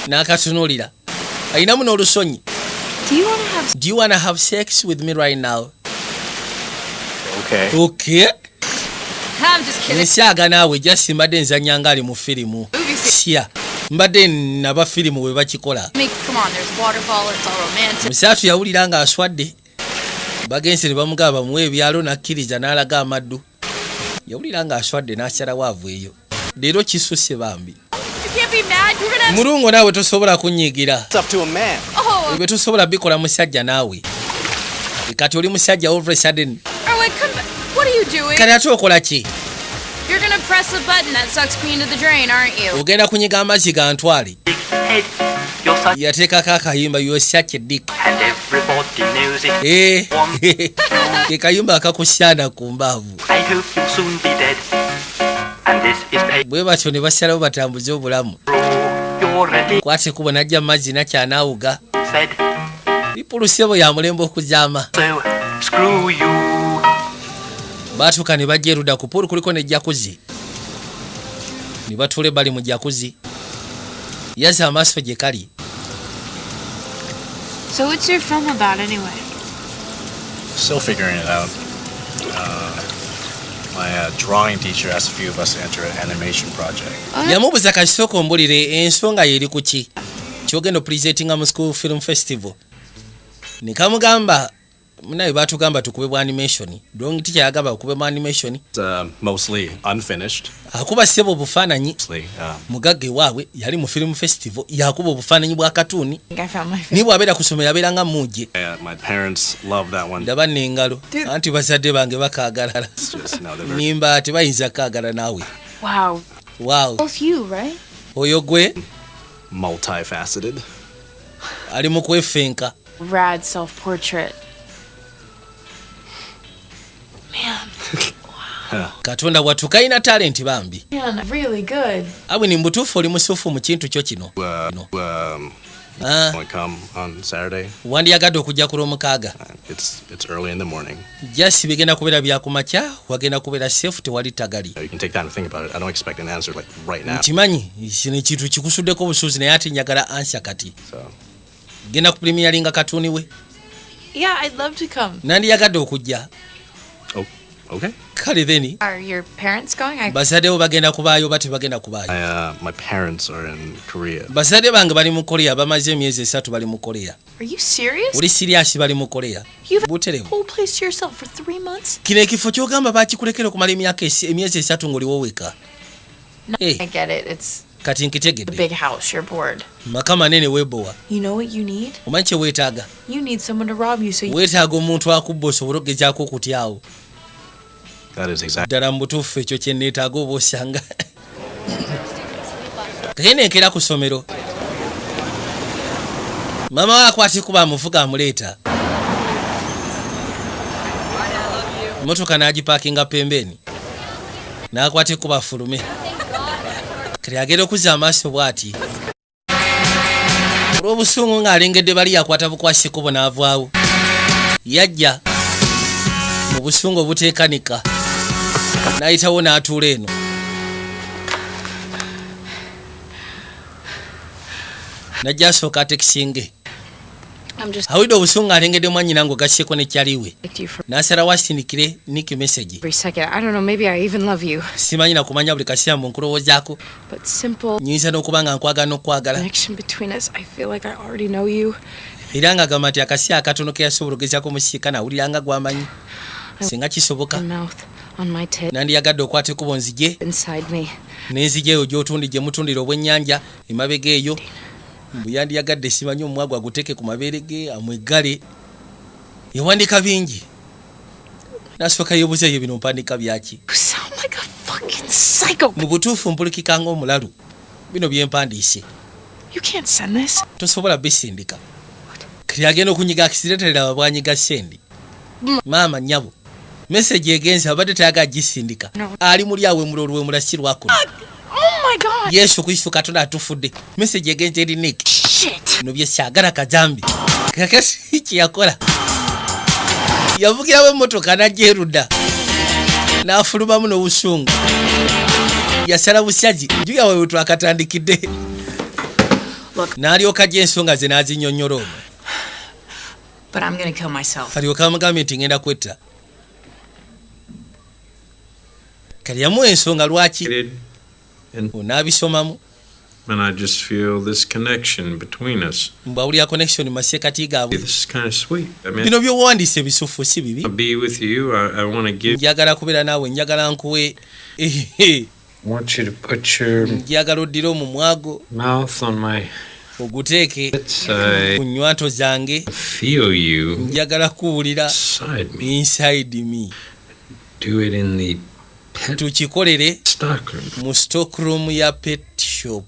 N'akatunuulira. Ayinamu n'olusonyi. Do you wanna have sex with me right now? Okay. I'm just kidding. Nsyaga naawe just mbadde nzannya nga ali mu firimu. Sya. Mbadde naba firimu bwe bakikola. Come on, there's waterfall, it's all romantic. Musatu yawulira nga aswadde. Bagenze ne bamugaba muwe ebyalo n'akkiriza n'alaga amaddu. Yawulira nga aswadde n'akyalawo avweyo. Leero kisusse bambi. Mulungu naawe tosobola kunyiigira. Ebyo tosobola bikola musajja naawe. Kati oli musajja all of a sudden. What are you doing? Kati ate okola ki? You're gonna press a button that sucks me into the drain, aren't you? Ogenda kunyiga amazzi ga ntwali. Yateekako akayimba you're such a dick. And everybody knows it. Ke kayimba akakusyana ku mbaavu. I hope you'll soon be dead. And this is pain. Bwe batyo ne basalawo batambuze obulamu. Kwate kubo najja mazzi nakyanaawuga. Bipulusebo ya mulembe okuzaama. So, screw you. Baatuuka ne bajja erudda ku puulu kuliko ne jacuzzi. Ne batuula bali mu jacuzzi. Yazza amaaso gye kali. So what's your film about anyway? Still figuring it out. My drawing teacher asked a few of us to enter an animation project. Yamubuuza kasooka ombulire ensonga yeri ku ki? Kyogenda opulizeetinga mu school film festival. Ne kamugamba munaye baatugamba tukube bwa animation. Drawing teacher yagamba okube mu animation. It's mostly unfinished. Akuba ssebo obufaananyi. Mugagga ewaabwe yali mu film festival yakuba obufaananyi bwa katuuni. Ni bw'abeera ku ssomero abeera nga mujje. My parents love that one. Ndaba n'engalo. Anti bazadde bange bakaagalala. Nimba tebayinza kaagala naawe. Wow. Both you, right? Oyo gwe? Multifaceted. Ali mu kwefenka. Rad self-portrait. Katonda watu kaina talent bambi. Man, really good. Awe ni mbutufu oli musufu mu kintu kyo kino. Want to come on Saturday? Wandiyagadde okujja ku Lwomukaaga. It's early in the morning. Just bigenda kubeera bya kumakya, wagenda kubeera safe tewali tagali. You can take time to think about it. I don't expect an answer like right now. Kimanyi, kino kintu kikusuddeko obusuuzi naye ate njagala answer kati. Genda ku premieringa katuni we? Yeah, I'd love to come. Nandiyagadde okujja. Oh, okay. Kale then. Are your parents going? Bazadde bagenda kubaayo bate bagenda kubaayo. My parents are in Korea. Bazadde bange bali mu Korea, bamaze emyezi 3 bali mu Korea. Are you serious? Uli serious bali mu Korea? You've Buterevu. whole place to yourself for 3 months? Kino ekifo kyogamba bakikulekera kumala emyezi 3 ng'oliwo weka. No, I get it. It's Kati nkitegedde. a big house. You're bored. Maka manene weebowa. You know what you need? Omanyi kye weetaaga? You need someone to rob you so you... Weetaaga omuntu akubba osobole okugezaako okutyawo. That is exactly. Ddala mu butuufu ekyo kye neetaaga oba osanga. Kakenekera ku ssomero. Mama we akwate kuba amuvuga amuleeta. Motoka n'agipaakinga pembeni. N'akwate kuba afulume. Kale agenda okuzza amaaso bw'ati. Olw'obusungu ng'alengedde bali yakwata bukwasi kubo n'avaawo. Yajja mu busungu obuteekanika. N'ayitawo n'atuula eno. Najja asooka atekisinge. Awulidde obusungu alengedde mwannyina ngo gasseko ne kyaliwe. N'asalawo asindikire Nick message. Simanyi na kumanya buli kaseera mu nkulowoozaako. Nyinza n'okuba nga nkwagala n'okwagala. Era ng'agamba nti akaseera akatono ke yasobola okugezaako omusiika n'awulira nga gw'amanyi. Singa kisoboka. Nandiyagadde okwata ekkubo nzije. N'enzije eyo gy'otundi gye mutundira obwennyanja emabega eyo. Mbu yandiyagadde simanyi omwago aguteeke ku mabeere ge amwegale. Yawandiika bingi. N'asooka yeebuuzeeyo bino mpandiika byaki. Mu butuufu mpulikika ng'omulalu. Bino bye mpandiise. Tosobola bisindika. Kiri agenda okunyiga akisireterera ababwanyiga sendi. Maama nnyabo. Message egenze abadde tayagala gisindika. Ali muli awe mulolwe mulasirwako. Oh my God. Yesu Kristo Katonda atufudde. Message egenze eri Nick. Shit. No byekyagala kajambi. Kakasi kiyakola. Yavugira we motoka n'ajeruda. N'afulumamu n'obusungu. Yasala busyaji. Njuya wewe twakatandikidde. N'alyoka gy'ensonga ze n'azinnyonnyola. But I'm gonna kill myself. Alyoka amugambye nti ngenda kwetta. Kali yamuwa ensonga lwaki onaabisomamu. And I just feel this connection between us. Mbawulira connection masye kati gaabwe. This is kind of sweet. I mean, bino by'owandiise bisufu si bibi. I'll be with you. I want to give. Njagala kubeera naawe, njagala nkuwe. I want you to put your njagala oddire omumwago. mouth on my. Oguteeke ku nnywanto zange. Feel you. Njagala kuwulira inside me. Do it in the tukikolere mu stockroom ya pet shop.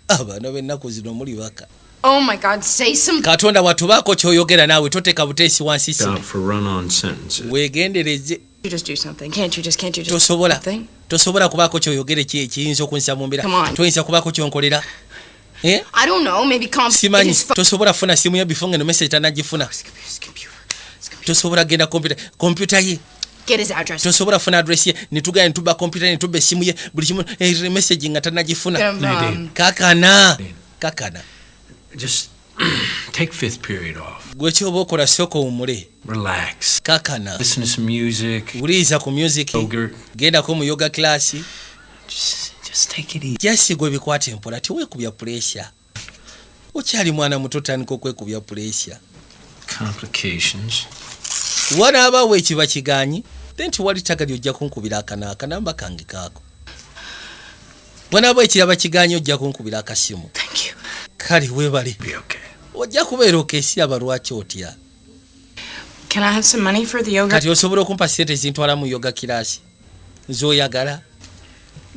Abaana b'ennaku zino muli baka. Oh my God, say some. Katonda watubaako ky'oyogera naawe toteeka buteesi wansi si. For run-on sentences. Weegendereze. You just do something. Can't you just tosobola kubaako ky'oyogere kiyinza okunsa mu mbeera. Toyinza kubaako ky'onkolera. I don't know, maybe simanyi tosobola funa simu ya before ngeno message tanagifuna. Tosobola genda computer ye. Get his address. Tosobola funa address ye nitugaya nituba computer nituba esimu ye buli kimu message nga tanagifuna. Kakana. Just take fifth period off. Gwe kyoba okola sooka owummule. Relax. Kakana. Listen to some music. Wuliriza ku music. Gendako mu yoga class. Just take it easy. Just gwe bikwate mpola tiweekubya pressure. Okyali mwana muto tandika okwekubya pressure. Complications. Wanaabaawo ekiba kiganyi then tiwali tagali ojja kunkubira akanamba kange kaako. Wanaabaawo ekiraba kiganyi ojja kunkubira akasimu. Thank you. Kale weebale. Ojja kubeera okeesiraba lwaki otya. Can I have some money for the yoga? Kati osobola okumpa ssente zintwala mu yoga kirasi z'oyagala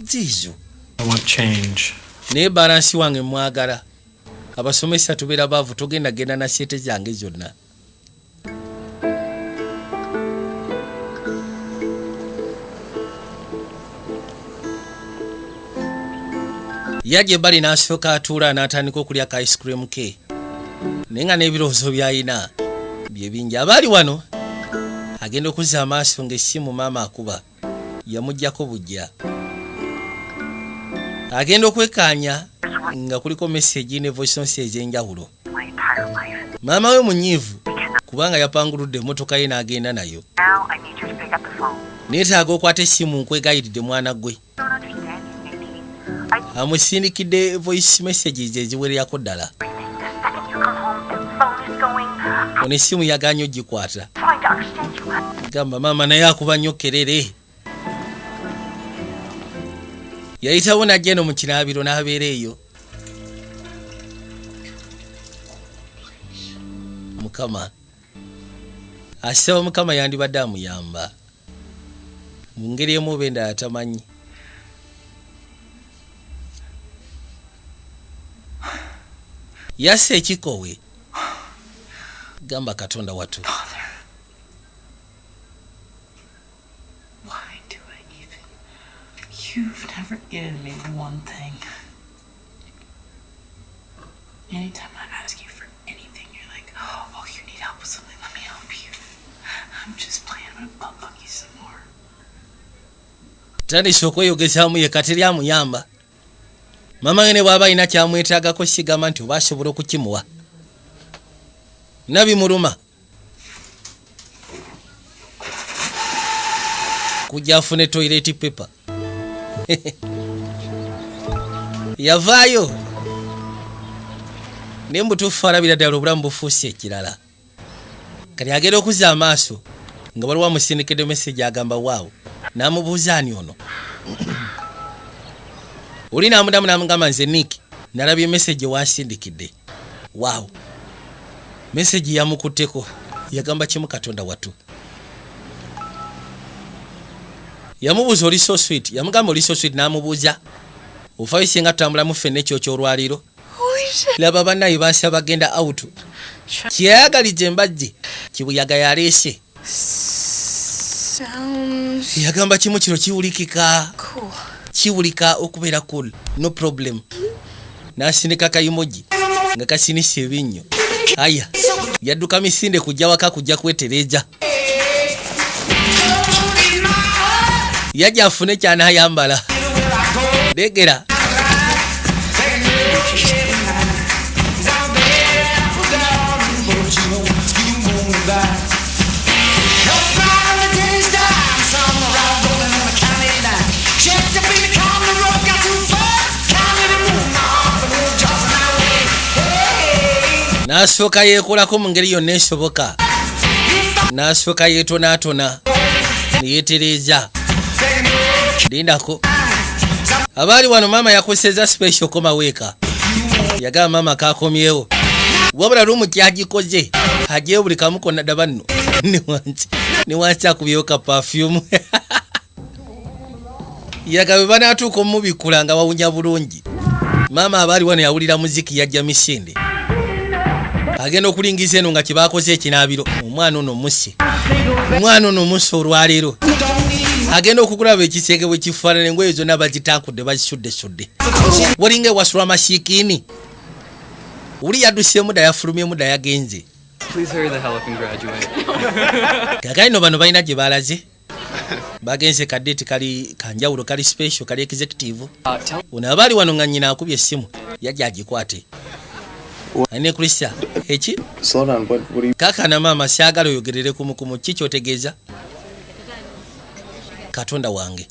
ziizo. I want change. Naye balansi wange mwagala. Abasomesa tubeera baavu togenda genda na ssente zange zonna. Yajja ebbali n'asooka atuula n'atandika okulya ka ice cream ke naye nga n'ebirowoozo by'alina bye bingi. Abaali wano agenda okuzza amaaso ng'essimu maama akuba yamuggyako bujja. Agenda okwekaanya nga kuliko message ne voice notes ez'enjawulo. Maama we munyiivu kubanga yapanguludde emmotoka ye n'agenda nayo. Neetaaga okwata essimu nkwegayiridde mwana gwe. Amusindikidde voice messages eziwererako ddala. Ono essimu yaganye ogikwata. Gamba maama naye akuba nnyo kerere. Yayitawo n'ajja eno mu kinaabiro n'abeera eyo. Mukama asaba Mukama yandibadde amuyamba mu ngeri emu oba endala tamanyi. Yassa ekikowe gamba Katonda watu. Why do I even? You've never given me one thing. Anytime I ask you for anything, you're like, oh, you need help with something, let me help you. I'm just playing, I'm gonna butt fuck you some more. Tandise okweyogezaamu ye kateri amuyamba. Mama we ne bw'aba alina kyamwetaagako sigamba nti oba asobola okukimuwa. Nabimuluma. Kujja afune toilet paper. Yavaayo. Ne mbutuufu alabira ddala obulamu bufuuse ekirala. Kati agenda okuzza amaaso nga waliwo amusindikidde message agamba waawo. N'amubuuza ani ono. Oli n'amudamu n'amugamba nze Nick nalabye message wansindikidde. Waawo. Message yamukutteko yagamba kimu Katonda watu. Yamubuuza oli so sweet. Yamugamba oli so sweet n'amubuuza. Ofaayo singa tutambulamu ffenna ekyo ky'olwaliro. Laba bannaye baasa bagenda out. Kyeyagalize embajje kibuyaga yaleese. Yagamba kimu kino kiwulikika. Kiwulika okubeera cool. No problem. N'asindika kayimoji nga kasinisa ebinnyo. Aya yadduka misinde kujja waka kujja kwetereeza. Yajja afune ky'anaayambala. Legera. N'asooka yeekolako mu ngeri yonna esoboka. N'asooka yeetonaatona ne yeetereeza. Lindako. Abaali wano maama yakoseza special koma weeka. Yagamba maama kaakomyewo. Wabula lumu kyagikoze. Ajeewo buli kamu konna ddaba nno. Ne wansi akubyewo ka perfume. Yaga bwe banaatuuka omubikula nga wawunya bulungi. Maama abaali wano yawulira muziki yajja misinde. Agenda okulingiza eno nga kibaakoze ekinaabiro. Omwana ono musse. Omwana ono musse olwaleero. Agenda okukulaba ekisenge bwe kifaanana engoye zonna bagitankudde bazisudde. Walinga ewasula amasiikiini. Uli yadduseemu dda yafulumyemu dda yagenze. Kakaino bano balina gye baalaze. Bagenze kadeti kali kanjawulo kali special kali executive. Ono abaali wano nga nnyina akubye essimu yajja agikwate. Ane Krista echi? Slow down, what do you... Kaka na mama siagala oyogerere kumukumu kicho otegeeza. Katonda wange.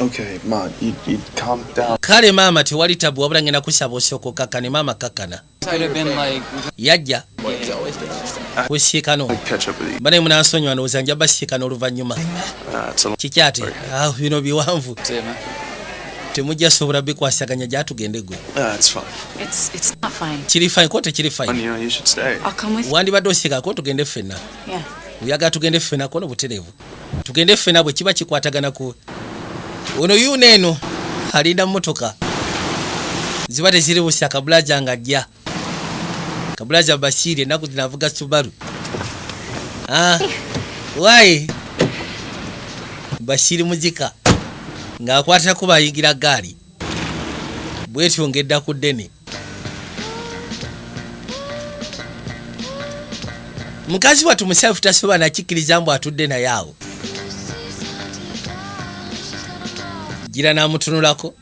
Okay, Ma, you calm down. Kale mama tewali tabu wabula ngenda kusaba osoko kaka ne mama kakana. Yajja. Kusiikano. Bane munansonyiwa ndowooza nja basiikano oluvannyuma. Kikyate. Bino biwanvu. Temujja sobola bikwasaganya gyatugende gwe. It's fine. It's not fine. Kiri fine, kote kiri fine. You know, you should stay. I'll come with you. Wandibadde osiikako tugende ffenna. Yeah. Uyaga tugende ffenna kono butereevu. Tugende ffenna bwe kiba kikwatagana ku. Ono yuno eno alinda mmotoka. Ziba teziri busa kabulaja ng'ajja. Kabulaja Bashiri ennaku zino avuga Subaru. Why? Bashiri muzika. Ng'akwata kuba ayigira gaali. bwetyo ngedda ku ddene. Mukazi wattu musaafu tasobola nakikkiriza mbu atudde naye awo. Gira n'amutunulako.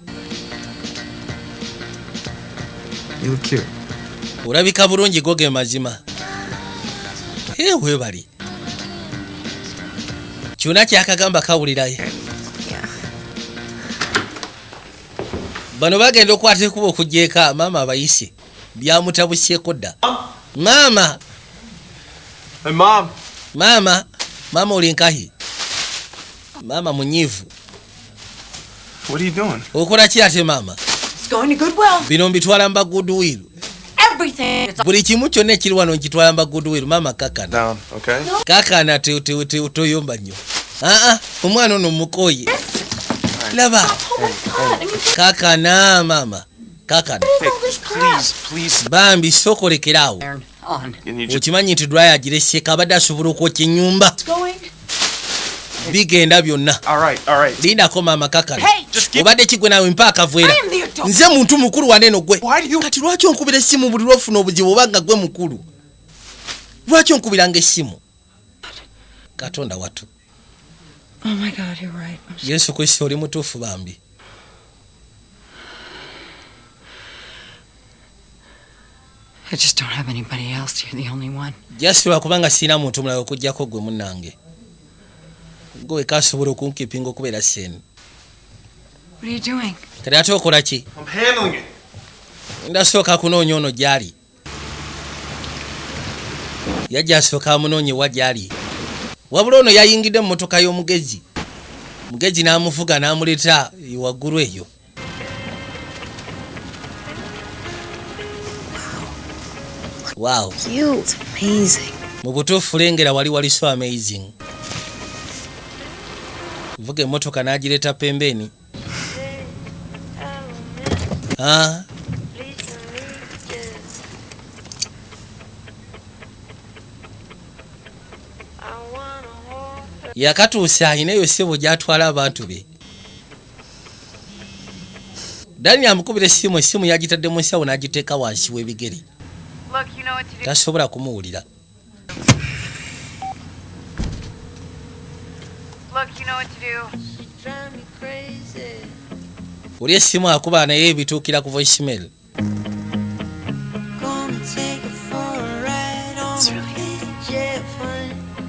You look cute. Olabika bulungi goge mazima. Weebali. Kyonna kyakagamba kawulirayo. Bano bagenda okwata ekuba okugyeeka maama abayise. Byamutabusyeko dda. Maama! Hey, Mom. Mama oli nkahi. Mama munyiivu. What are you doing? Okola ki ate maama? It's going to Goodwill. Bino mbitwala mba goodwill. Everything. Buli kimu kyonna ekiri wano nkitwala mba goodwill. Maama kakana. Down, okay? Kakana toyomba nnyo. Omwana ono mukoye. Laba. Kakana maama. Kakana. Hey, please. Bambi sokolekerawo. Okimanyi nti dryer agireseko abadde asobola okwokya ennyumba. Bigenda byonna. All right. Lindako maama kakana. Obadde kigwe nawe mpa akaveera. Nze muntu mukulu waneeno gwe. Kati lwaki onkubira essimu buli lwofuna obuzibu obanga gwe mukulu? Lwaki onkubiranga essimu? Katonda wattu. Oh my God, you're right. Yesu Kristo oli mutuufu bambi. I just don't have anybody else. You're the only one. Just lwakubanga sirina muntu mulala okuggyako gwe munnange. Gwe kasobola okunkipinga okubeera seni. What are you doing? Kati ate okola ki? I'm handling it. Ndasooka kunoonya ono gy'ali. Yajja asooka amunoonye wa gy'ali. Wabula ono yayingidde mu mmotoka y'omugezi. Mugezi n'amuvuga n'amuleeta waggulu eyo. Wow. Cute. Amazing. Mu butuufu lengera wali so amazing. Vuga emmotoka n'agireeta pembeni. Yakatuusa ayinayo ssebo gy'atwala abantu be. Dani amukubira essimu yagitadde mu nsawo n'agiteeka wansi w'ebigere. Tasobola kumuwulira. Oli essimu akuba naye ebituukira ku voicemail.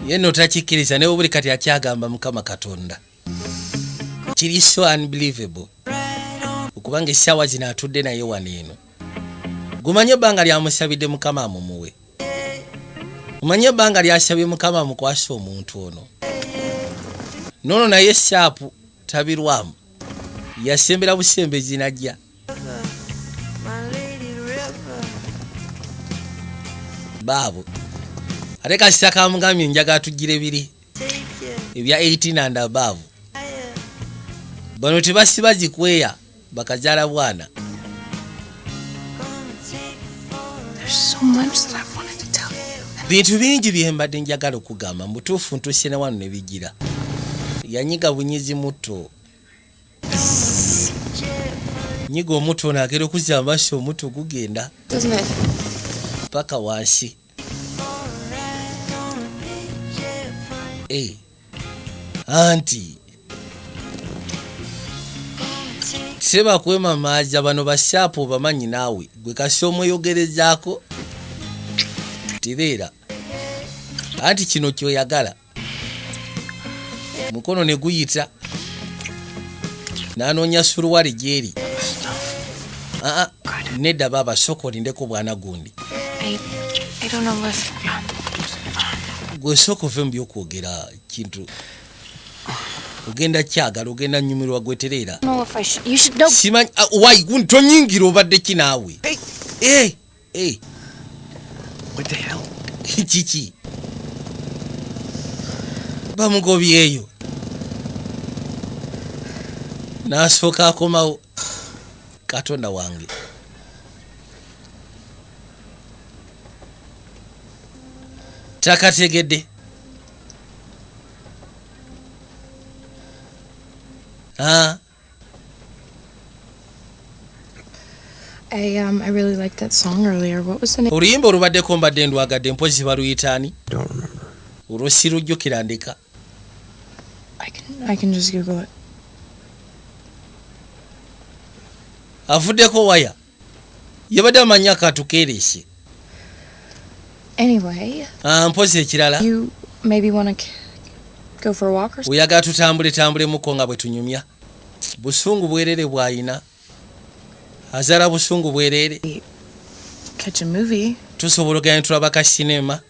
Yenno takikkiriza naye buli kati akyagamba Mukama Katonda. Kiri so unbelievable. Okubanga essaawa zino atudde naye wano eno. Gumanye ebbanga lyamusabidde Mukama amumuwe. Gumanye ebbanga lyasabye Mukama amukwasa omuntu ono. Nono naye saapu tabirwamu. Yasembera busembezi najja. Baabo. Ate kasita kamugambye njaga atugire biri. Ebya 18 and above. Bano tebasiba zikweya bakazaala bwana. There's so much that I wanted to tell you. Bintu bingi bye mbadde njagala okugamba mutuufu ntuuse ne wano ne bigira. Yanyiga bunyizi muto. Nyiga omuto n'agera okuzza amaaso omuto gugenda. Paka wansi. Anti. Seba kwema maaja bano basaapu bamanyi naawe. Gwe kasi omweyogerezaako. Tibeera. Anti kino kyoyagala. Mukono ne guyita. N'anoonya suruwali gyeri. Nedda baba soko lindeko bwana gundi. I don't know, listen. Gwe soko ve mbyokwogera kintu. Ogenda kyagala ogenda nyumirwa gweterera. No, if I should, you should know. Simanyi why guntonyingira obadde kinaawe. Hey. What the hell? Chichi. Bamugobyeyo. N'asooka akomawo. Katonda wange. Takategedde. I really liked that song earlier. What was the name? Oluyimba olubaddeko mbadde ndwagadde mpozi baluyitaani. Don't remember. Olwo sirujjukira ndeka. I can just Google it. Avuddeko waya. Yabadde amanyi akatukeeresi. Anyway. Mpozi ekirala. You maybe want to go for a walk or something? Oyagala tutambulemu nga bwe tunyumya. Busungu bwerere bw'ayina. Azala busungu bwerere. Catch a movie. Tusobola okugenda tulaba ka sinema.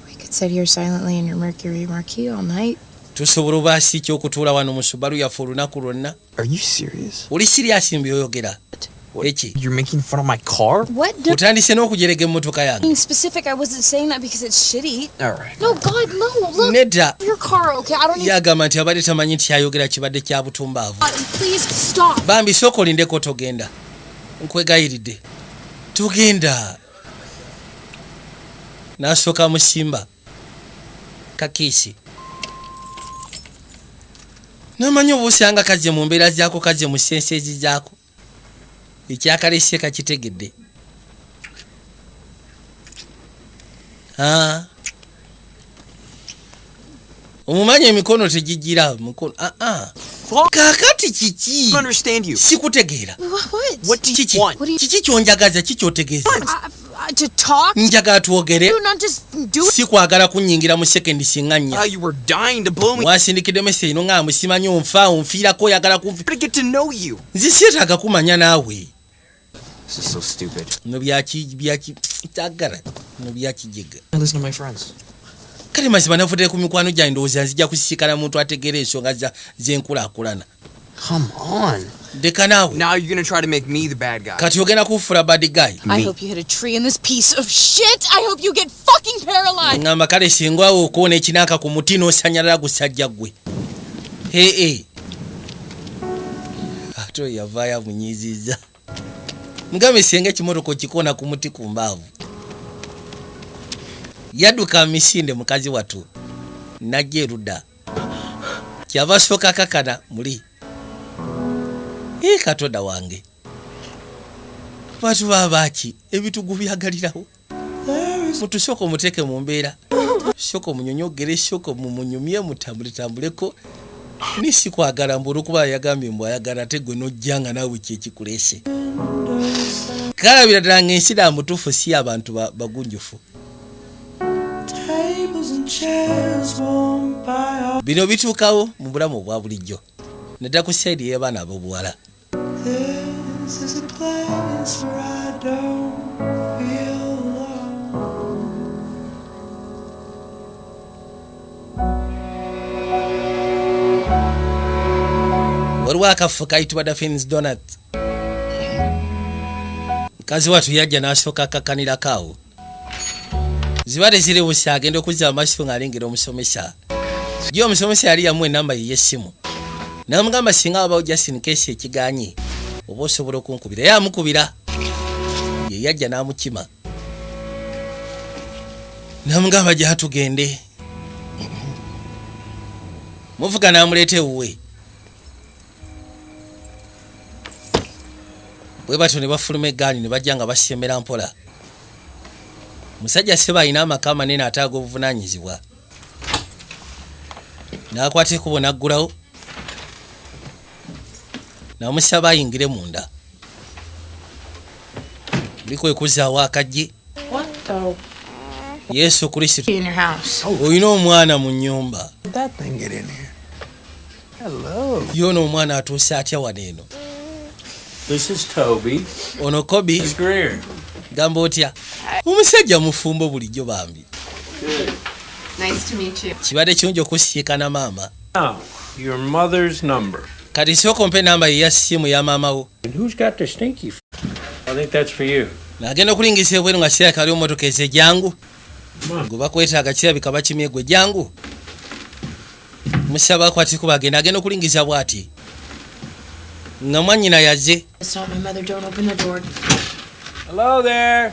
We could sit here silently in your Mercury Marquee all night. Tusobola obaasi ky'okutuula wano mu Subaru yaffe olunaku lwonna. Are you serious? Oli serious mbyoyogera? Eki. You're making fun of my car? What? Utandise n'okujerega emmotoka yange. Being specific, I wasn't saying that because it's shitty. All right. No, God, no. Look. Nedda. Your car, okay? I don't need. Yagamba nti abadde tamanyi nti ayogera kibadde kya butumbaavu. Please stop. Bambi sooka olindeko togenda. Nkwegayiridde. Tugenda. N'asooka musimba. Kakiisi. Namanyi oba osanga kazze mu mbeera zaako kazze mu sense ezizaako. Ekyakalese kakitegedde. Omumanyi emikono tegigira mukono. Kakati kiki? Sikutegeera. Kiki kyonjagaza kikyotegeeza? To talk? Njagala twogere. Not just do it. Sikwagala kunnyingira mu sekendi singannya. You were dying to blow me. Wasindikidde message ino nga musimanyi onfiirako oyagala to get to know you. Nze seetaaga kumanya naawe. This is so stupid. No byaki tagara. No byakijega. Listen to my friends. Kale mazima navudde ku mikwano gyange ndowooza nzija kusisikana muntu ategeera ensonga z'enkulaakulana. Come on. Deka naawe. Now you're gonna try to make me the bad guy. Kati ogenda kufuula bad guy. I hope you hit a tree in this piece of shit. I hope you get fucking paralyzed. Ngamba kale singwawo okuwona ekinaaka ku muti n'osanyalala gusajja ggwe. Ato yavaayo amunyiizizza. Mugambe senga ekimotoka okikoona ku muti ku mbaavu. Yadduka misinde mukazi watu. Najja erudda. Kyava sooka kakana muli. Katonda wange. Batu babaki ebitugu byagalirawo. Mutusooka omuteeke mu mbeera. Sooka omunyonyogere, sooka mumunyumye mutambuleko. Nisi kwagala mbulu kuba yagambye mbw ayagala ate gwe nojjanga naawe kyekikulese. Kalabira ddala ng'ensi mutuufu si abantu bagunjufu. Bino bituukawo mu bulamu obwa bulijjo. Nedda ku saidi y'abaana ab'obuwala. Waliwo akafu kayitibwa Daffins Donut. Mukazi watu yajja n'asooka akakanirako awo. Zibadde ziri busa agenda okuzza amaaso ng'alengera omusomesa. Jjo omusomesa yali yamuwa ennamba ye y'essimu. N'amugamba singa wabawo just in case ekiganye oba osobola okunkubira. Ye amukubira. Ye yajja n'amukima. N'amugamba gye tugende. Muvuga n'amuleeta ewuwe. Bwe batyo ne bafuluma eggaali ne bajja nga basembera mpola. Musajja seba alina amaka amanene ate ag'obuvunaanyizibwa. N'akwata ekkubo n'aggulawo. N'amusaba ayingire munda. Bikwe kuzaawo akajje. Yesu Kristo. Oyina omwana mu nnyumba. Yono omwana atuuse atya wano eno. This is Toby. Ono Kobi. This is Greer. Gamba otya? Omusajja mufumbo bulijjo bambi. Good. Nice to meet you. Kibadde kirungi okusiikana maama. Now, your mother's number. Kati sooka ompe namba ya ssimu ya maama wo. And who's got the stinky I think that's for you. N'agenda okulingisa ebweru nga kirabika ali emmotoka ez'ejjangu. Gwe bakwetaaga kirabika bakimye gwe jjangu. Musaba akwatiko bagenda agenda okulingisa bw'ati. Nga mwannyina yazze. Hello there.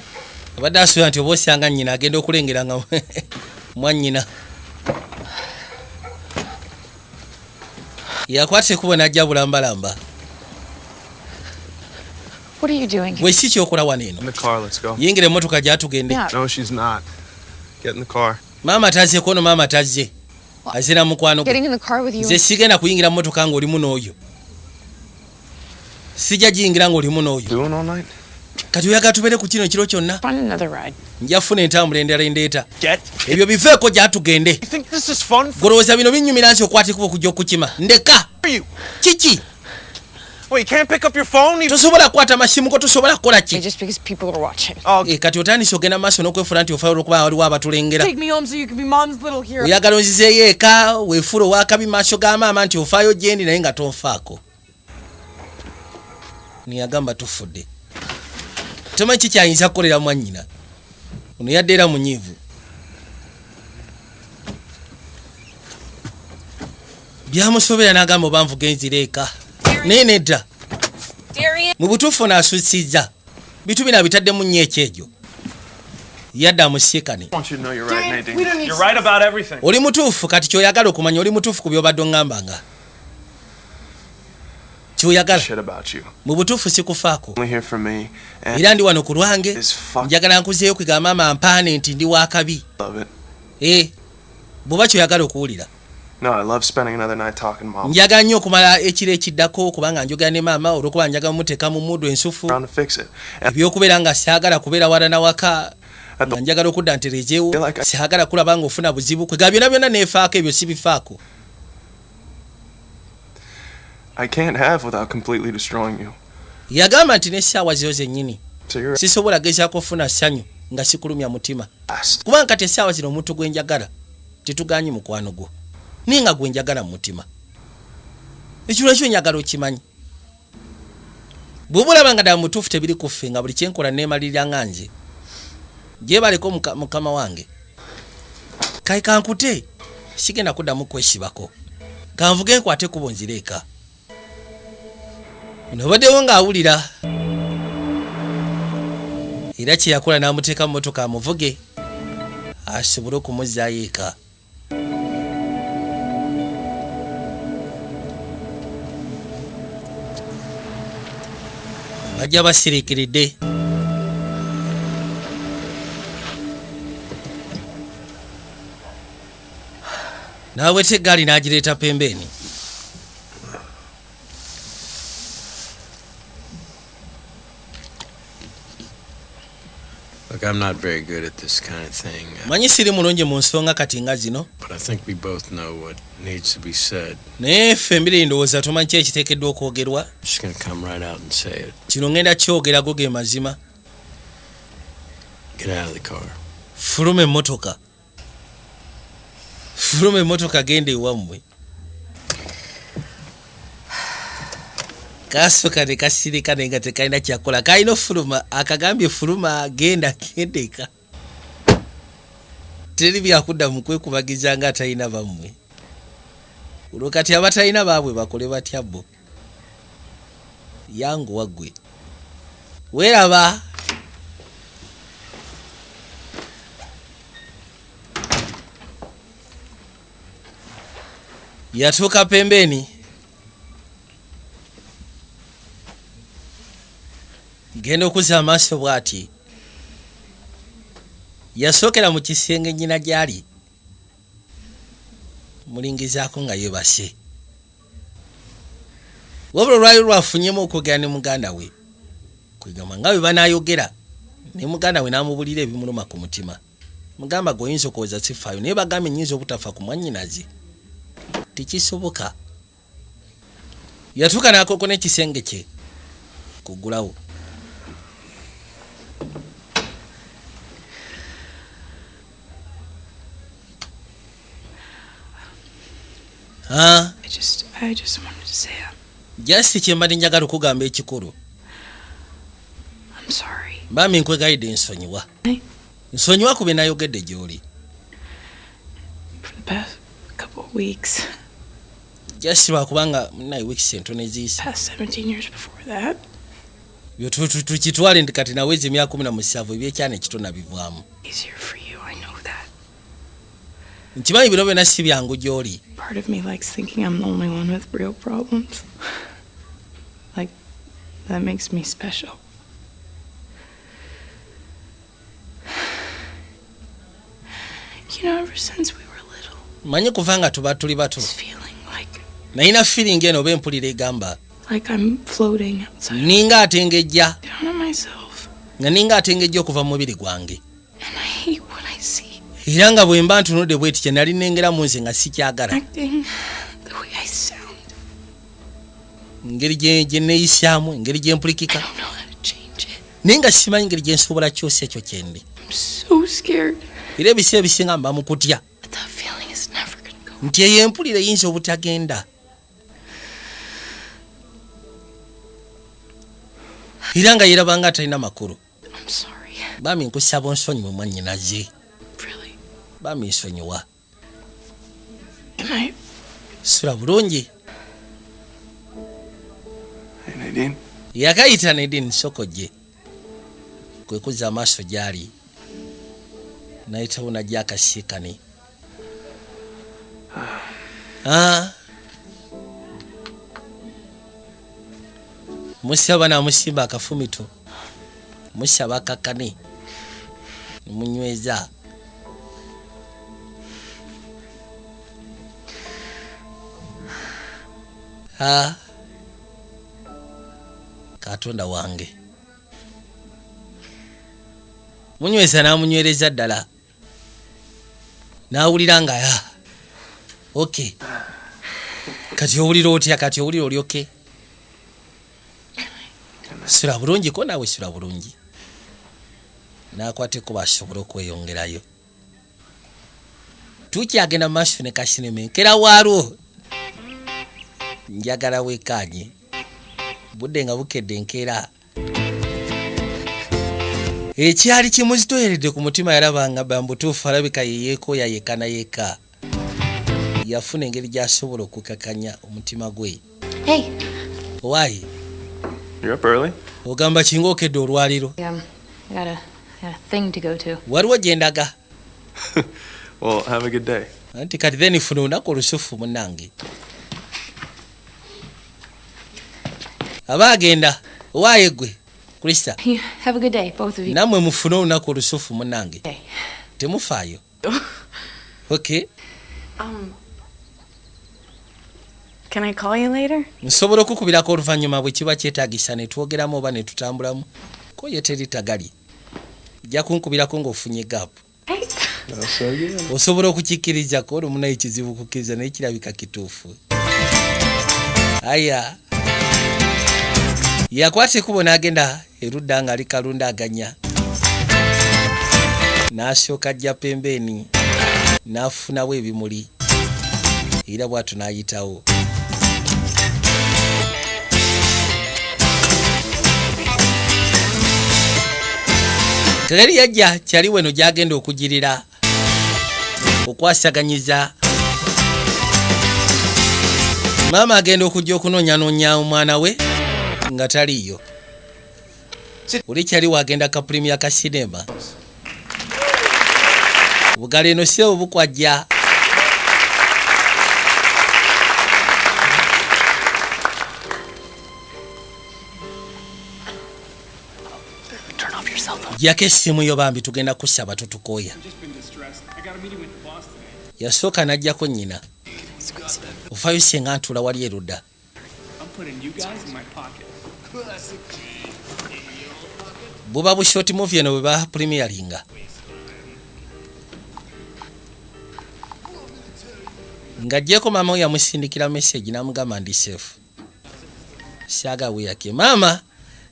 Abadde asuubira nti oba osanga nnyina agenda okulengera nga mwannyina. Yakwata ekkubo n'ajja bulambalamba. What are you doing? Gwe si kyokola wano eno. In the car, let's go. Yingira emmotoka gyatugende. No, she's not. Get in the car. Maama tazze kono maama tazze. Azira mukwano gwe. Getting in the car with you. Nze sigenda kuyingira mmotoka ng'olimu n'oyo. Sijja giyingira ng'olimu n'oyo. Doing all night? Kati oyagala tubeere ku kino ekiro kyonna. Find another ride. Nja funa entambula endala endeeta. Get. Ebyo biveeko gyatugende. You think this is fun? Golowooza bino binnyumira nti okwata ekuba okujja okukima. Ndeka. Kiki? Wait, you can't pick up your phone? Tosobola kukwata masimu ko tosobola kukola ki? Just because people are watching. Kati otandise ogenda maaso n'okwefuula nti ofayo olw'okuba waliwo abatulengera. Take me home so you can be mom's little hero. Oyagala onzizeeyo eka weefuula owakabi maaso ga maama nti ofaayo gyendi naye nga tonfaako. Niyagamba tufudde. Tomanyi ki kyayinza kukolera mwannyina. Ono yadde era munyiivu. Byamusobera n'agamba oba nvuga enzira eka. Naye nedda. Mu butuufu n'asusizza. Bitu bino abitaddemu nnyo ekyejo. Yadde amusiikane. You're right about everything. Oli mutuufu kati kyoyagala okumanya oli mutuufu ku byobadde oŋŋambanga. Kyoyagala. Mu butuufu sikufaako. Era ndi wano ku lwange. Njagala nkuzeeyo kwegamba maama ampaane nti ndi wakabi. Bw'oba kyoyagala okuwulira. No, I love spending another night talking to Mom. Njagala nnyo okumala ekiro ekiddako kubanga njogera ne maama olw'okuba njagala muteeka mu muddu ensufu. Ebyokubeera nga saagala kubeera wala na waka. Njagala okudda ntereezeewo. Saagala kulaba nga ofuna buzibu. Kwegala byonna byonna neefaako ebyo sibifaako. I can't have without completely destroying you. Yagamba nti n'essaawa ziro zennyini. Sisobola gezaako ofuna ssanyu nga sikulumya mutima. Kubanga kati essaawa zino omuntu gwe njagala tetugaanyi mukwano gwo. Ninga gwe njagala mu mutima. Ekiro ekyo njagala okimanyi. Bw'oba olaba nga ddala mutuufu tebiri kuffe nga buli kyenkola neemalirira nga nze. Gyebaleko mukama wange. Kayi kankute sigenda kuddamu kwesibako. Kanvuge nkwate kubo nzira eka. Nobaddewo ng'awulira. Era kye yakola n'amuteeka mu mmotoka amuvuge asobole okumuzzaayo eka. Bajja basiriikiridde. N'aweta eggaali n'agireeta pembeni. Look, I'm not very good at this kind of thing. Manyi siri mulungi mu nsonga kati nga zino. But I think we both know what needs to be said. Naye ffe mbiri ndowooza tumanyi ki ekiteekeddwa okwogerwa. Just gonna come right out and say it. Kino ngenda kyogera go ge mazima. Get out of the car. Fuluma emmotoka. Fuluma emmotoka genda ewammwe. Kaasoka ne kasirika naye nga tekalina kyakola. Kalina fuluma akagambye fuluma genda eka. Teri byakudda mu kwekubagiza nga atalina bammwe. Olwo kati abatalina baabwe bakole batya bo. Yangu waggwe. Weeraba. Yatuuka pembeni. Genda okuzza amaaso bw'ati. Yasookera mu kisenge nnyina gy'ali. Mulingizaako nga yeebase. Wabula olwali lwafunyemu okwogera ne muganda we. Kwegamba nga bwe banaayogera ne muganda we n'amubulira ebimuluma ku mutima. Mugamba gwe oyinza okwoza sifaayo naye bagambye nnyinza obutafa ku mwannyinaze. Tekisoboka. Yatuuka n'akoko n'ekisenge kye kuggulawo. I just wanted to say Just kyembadde njagala okugamba ekikulu. I'm sorry. Bami nkwegayidde nsonyiwa. Nsonyiwa ku bye nayogedde gy'oli. For the past couple of weeks. Just lwakubanga munayi weeks entono eziisa. Past 17 years before that. Tukitwale nti kati naweza emyaka 17 ebyekyana ekitona bivaamu. Easier for you, I know that. Nkimanyi bino byonna si byangu gy'oli. Part of me likes thinking I'm the only one with real problems. Like, that makes me special. You know, ever since we were little. Manyi kuva nga tuba tuli bato. Feeling like. Nayina feeling eno oba empulira egamba. Like I'm floating outside. Ninga atengejja. Down on myself. Nga ninga atengejja okuva mu mubiri gwange. And I hate what I see. Era nga bwe mba ntunudde bweti kye nali nengera mu nze nga sikyagala. Acting the way I sound. Ngeri gye neeyisaamu, engeri gye mpulikika. I don't know how to change it. Naye nga simanyi ngeri gye nsobola kyose ekyo kye ndi. I'm so scared. Era ebiseera ebisinga mba mu kutya. But that feeling is never gonna go. Nti eyo empulira eyinza obutagenda. Era nga yerabanga atalina makulu. I'm sorry. Bami nkusaba onsonyiwe mwannyinaze. Really? Bami nsonyiwa. Can I? Sula bulungi. Hey, Nadine. Yakayita Nadine sokojje. Kwe kuzza amaaso gyali. Nayitawo najja akasiikani. Musaba namusimba akafumito. Musaba akakane. Munyweza. Katonda wange. Munyweza namunywereza ddala. Nawulira nga ya. Okay. Kati owulira otya, kati owulira oli okay? Sula bulungi ko naawe sula bulungi. Nakwate kuba asobola okweyongerayo. Tukyagenda maaso ne kasinema enkera waalo. Njagala weekaanye. Budde nga bukedde enkeera. Ekyali kimuzitoyeredde ku mutima yalabanga bambutuufu alabika yeyeekooya yekana yeka. Yafuna engeri gy'asobola okukakanya omutima gwe. Hey. Why? You're up early? Ogamba kinga okedde olwaliro. I got a thing to go to. Waliwo gye ndaga. Well, have a good day. Anti kati then funa olunaku olusufu munnange. Aba agenda. Waaye gwe. Krista. Have a good day, both of you. Namwe mufuna olunaku olusufu munnange. Okay. Temufaayo. Okay. Can I call you later? Nsobola okukubirako oluvannyuma bwe kiba kyetaagisa ne twogeramu oba ne tutambulamu. Ko ye teri tagali. Jja kunkubirako ng'ofunye gaapu. Osobola okukikkirizako olwo munayo ekizibu kukkiriza naye kirabika kituufu. Aya. Yakwata ekkubo n'agenda erudda ng'ali kalunda aganya. N'asooka ajja pembeeni. N'afunawo ebimuli. Era bw'atyo n'ayitawo. Kagari yajja kyali weno gy'agenda okugirira. Okwasaganyiza. Maama agenda okujja okunoonyanoonya omwana we nga taliyo. Oli kyali wagenda ka premier ka sinema. Bugale eno sebo bukwajja. Yake essimu yo bambi tugenda kusaba tutukooya. Yasooka n'ajjako nnyina. Ofayo senga ntula wali erudda. Buba bu short movie eno bwe ba premieringa. Ngajjeko mama we yamusindikira message n'amugamba ndi safe. Syaga we yake. Mama,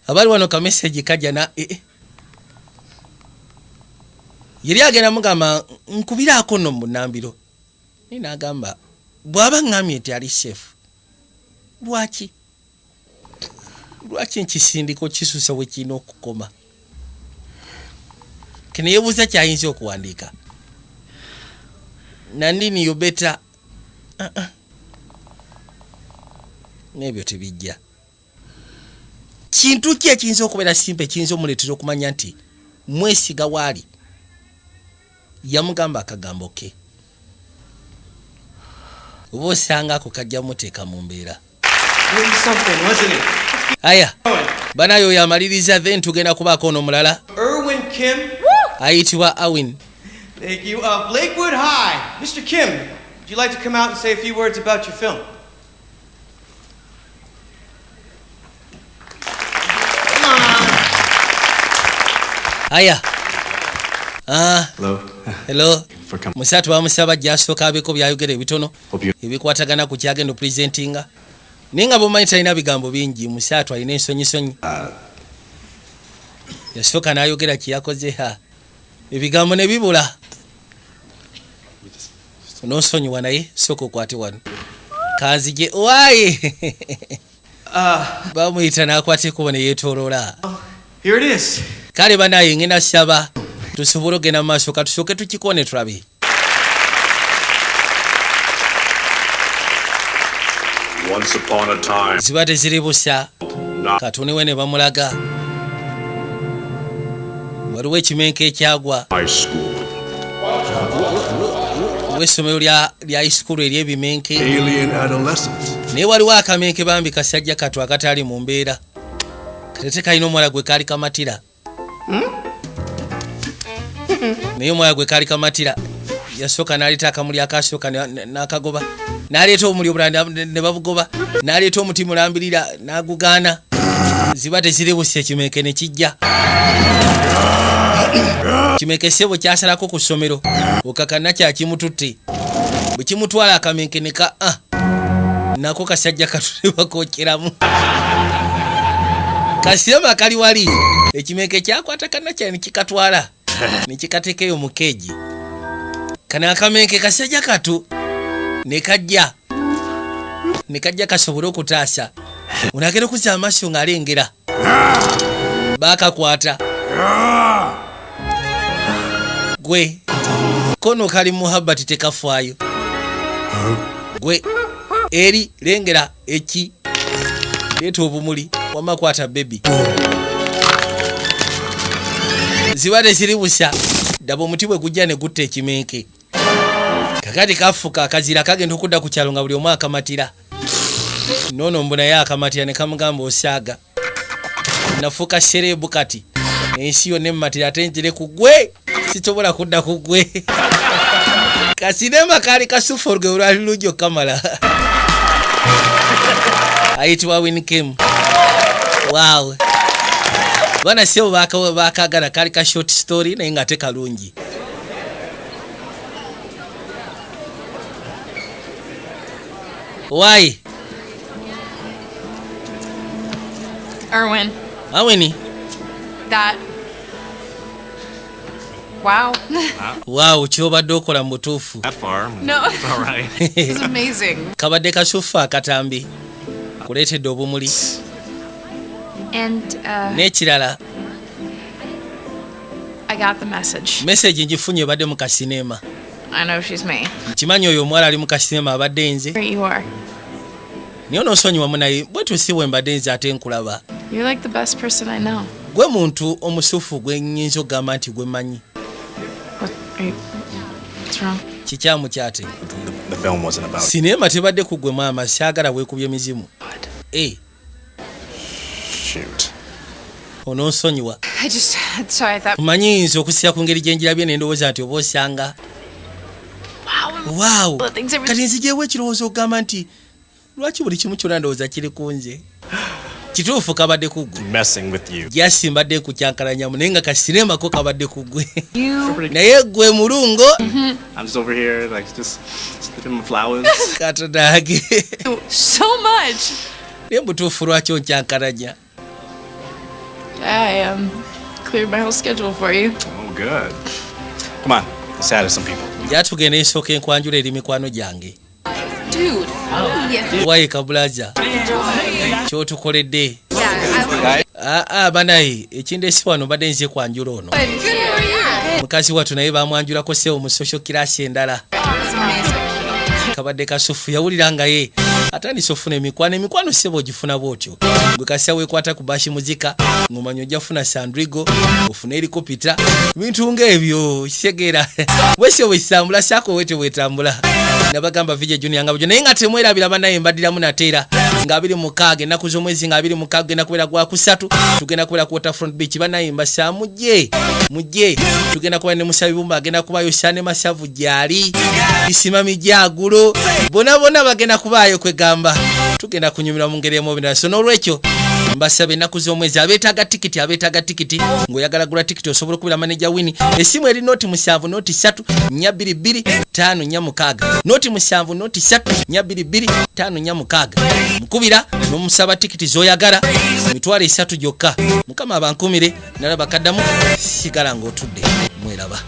abali wano ka message kajja na yeri agenda mugamba nkubiraako nno mu nnambiro. Naye n'agamba bw'aba ngambye nti ali safe. Lwaki? Lwaki nkisindiko kisusa we kirina okukoma? Kene yeebuuza kyayinza okuwandiika. Nandini you better. N'ebyo tebijja. Kintu ki ekiyinza okubeera simpe kiyinza omuleetera okumanya nti mwesiga waali? Yamugamba akagambo ke. Oba osanga ako kajja muteeka mu mbeera. Aya, banayo yamaliriza then tugenda kubaako ono mulala. Erwin Kim. Ayitibwa Awin. Thank you. Of Lakewood High. Mr. Kim, would you like to come out and say a few words about your film? Come on. Aya. Hello. Hello. Musatu bamusaba jasooka abeko byayogera ebitono ebikwatagana ku kyagenda presentinga ninga bomanyi talina bigambo bingi musatu alina ensonyi yasooka n'ayogera kiyakoze ebigambo ne bibula n'osonyiwa naye sooka okwate wano kanzige owaye bamuyita n'akwateko ne yeetooloola Here it is. kale banaye ngenda saba tusobole ogenda mu maaso katusooke tukikone tulabe. Once upon a time. Ziba teziri busa katuni we ne bamulaga waliwo ekimenke ekyagwa w'essomero lya high school ery'ebimenke naye waliwo akamenke bambi kasajja kato akatali mu mbeera katete kalina omuwala gwe kaali kamatira naye omuwala gwe kaali kamatira yasooka n'aleeta akamuli akasooka n'akagoba n'aleeta omuli obulala ne babugoba n'aleeta omuti mulambirira n'agugaana ziba teziri busa ekimenke ne kijja kimenke sebo kyasalako ku ssomero okakana kyakimututte bwe kimutwala akamenke neka nako kasajja katule bakokyeramu kasirema kali wali ekimenke kyakwata kanakya ne kikatwala ne kikateekeyo mu keegi kana akamenke kasajja katu ne kajja kasobole okutaasa onagera okuzza amaaso ng'alengera baakakwata gwe kono kali muhabbati tekafaayo gwe eri lengera eki leeta obumuli wamakwata bebi ziba teziri busa daba omuti bwe gujja ne gutta ekimenke kakati kafuka akazira kagenda okudda ku kyalo nga buli omu akamatira nono mbu naye akamatira ne kamugamba osaaga nafuuka serebu kati ensi yonna emmatira ate njire ku gwe sisobola kudda ku gwe kasinema kaali kasufu olugero lwali lujja okukamala ayitibwa Winkem. Wow, bana sebo bakagala kaali ka short story naye nga te kalungi. Why? Erwin. Awini. That. Wow. Wow, kyobadde okola mu butuufu. That far. No. It's all right. It's amazing. Kabadde kasufu akatambi. Kuleetedde obumuli. And n'ekirala. I got the message. Message ngifunye badde mu kasinema. I know she's me. Kimanyi oyo omuwala ali mu kasinema abadde nze. Here you are. Niyo n'osonyiwamu naye bwe tusiwe mbadde nze ate nkulaba. You're like the best person I know. Gwe muntu omusufu gwe nnyinza okugamba nti gwe manyi. What's wrong? Kikyamu kyate. The film wasn't about. Sinema tebadde ku gwe maama syagala weekubye mizimu. Shoot. Ononsonyiwa. Sorry, I thought. Manyi nze okusira ku ngeri gye njirabye ne ndowooza nti oba osanga. Wow. Kati nzijeewo ekirowoozo okugamba nti lwaki buli kimu kyonna ndowooza kiri ku nze. Kituufu kabadde ku gwe. Messing with you. Jasi mbadde nkukyankalanyamu naye nga kasinema ko kabadde ku gwe. Naye gwe mulungo. I'm just over here like just slipping my flowers. Katodage. So much. Naye butuufu lwaki onkyankalanya. I cleared my whole schedule for you. Oh, good. Come on, let's add some people. Jatugenda ensooka enkwanjula eri mikwano gyange. Dude. Waye kabulaja. Kyotukoledde. Banaye ekindeesi wano badde nze kwanjula ono. Mukazi wattu naye bamwanjulako seewo mu social class endala. Kabadde kasufu yawulira nga ye atandise ofuna emikwano sebo ogifuna bwotyo gwe kasya weekwata ku bashi muzika ng'omanya ojja funa sandrigo ofuna helikopita bintu ng'ebyo kisegeera wese wesambula sako wete wetambula nabagamba vije junior nga bjo naye nga temwerabira banaye mbadiramu nateera nga 26 ennaku z'omwezi nga 26 genda kubeera gwa kusatu tugenda kubeera ku Waterfront Beach banaye mbasa mujje tugenda kuba ne Musabibumba agenda kubayo Shane Masavu gyali isimami jagulo bona bagenda kubayo kwegamba tugenda kunyumira mu ngeri y'omubira so n'olwekyo mbasabe ennaku z'omwezi abeetaaga tikiti ng'oyagala gula tikiti osobola okubira manager wini esimu eri noti 7 noti 3 222 546 noti 7 noti 3 222 546 mukubira n'omusaba tikiti z'oyagala emitwalo 3 gyokka mukama abankumire nalaba kaddamu sigala ng'otudde mweraba.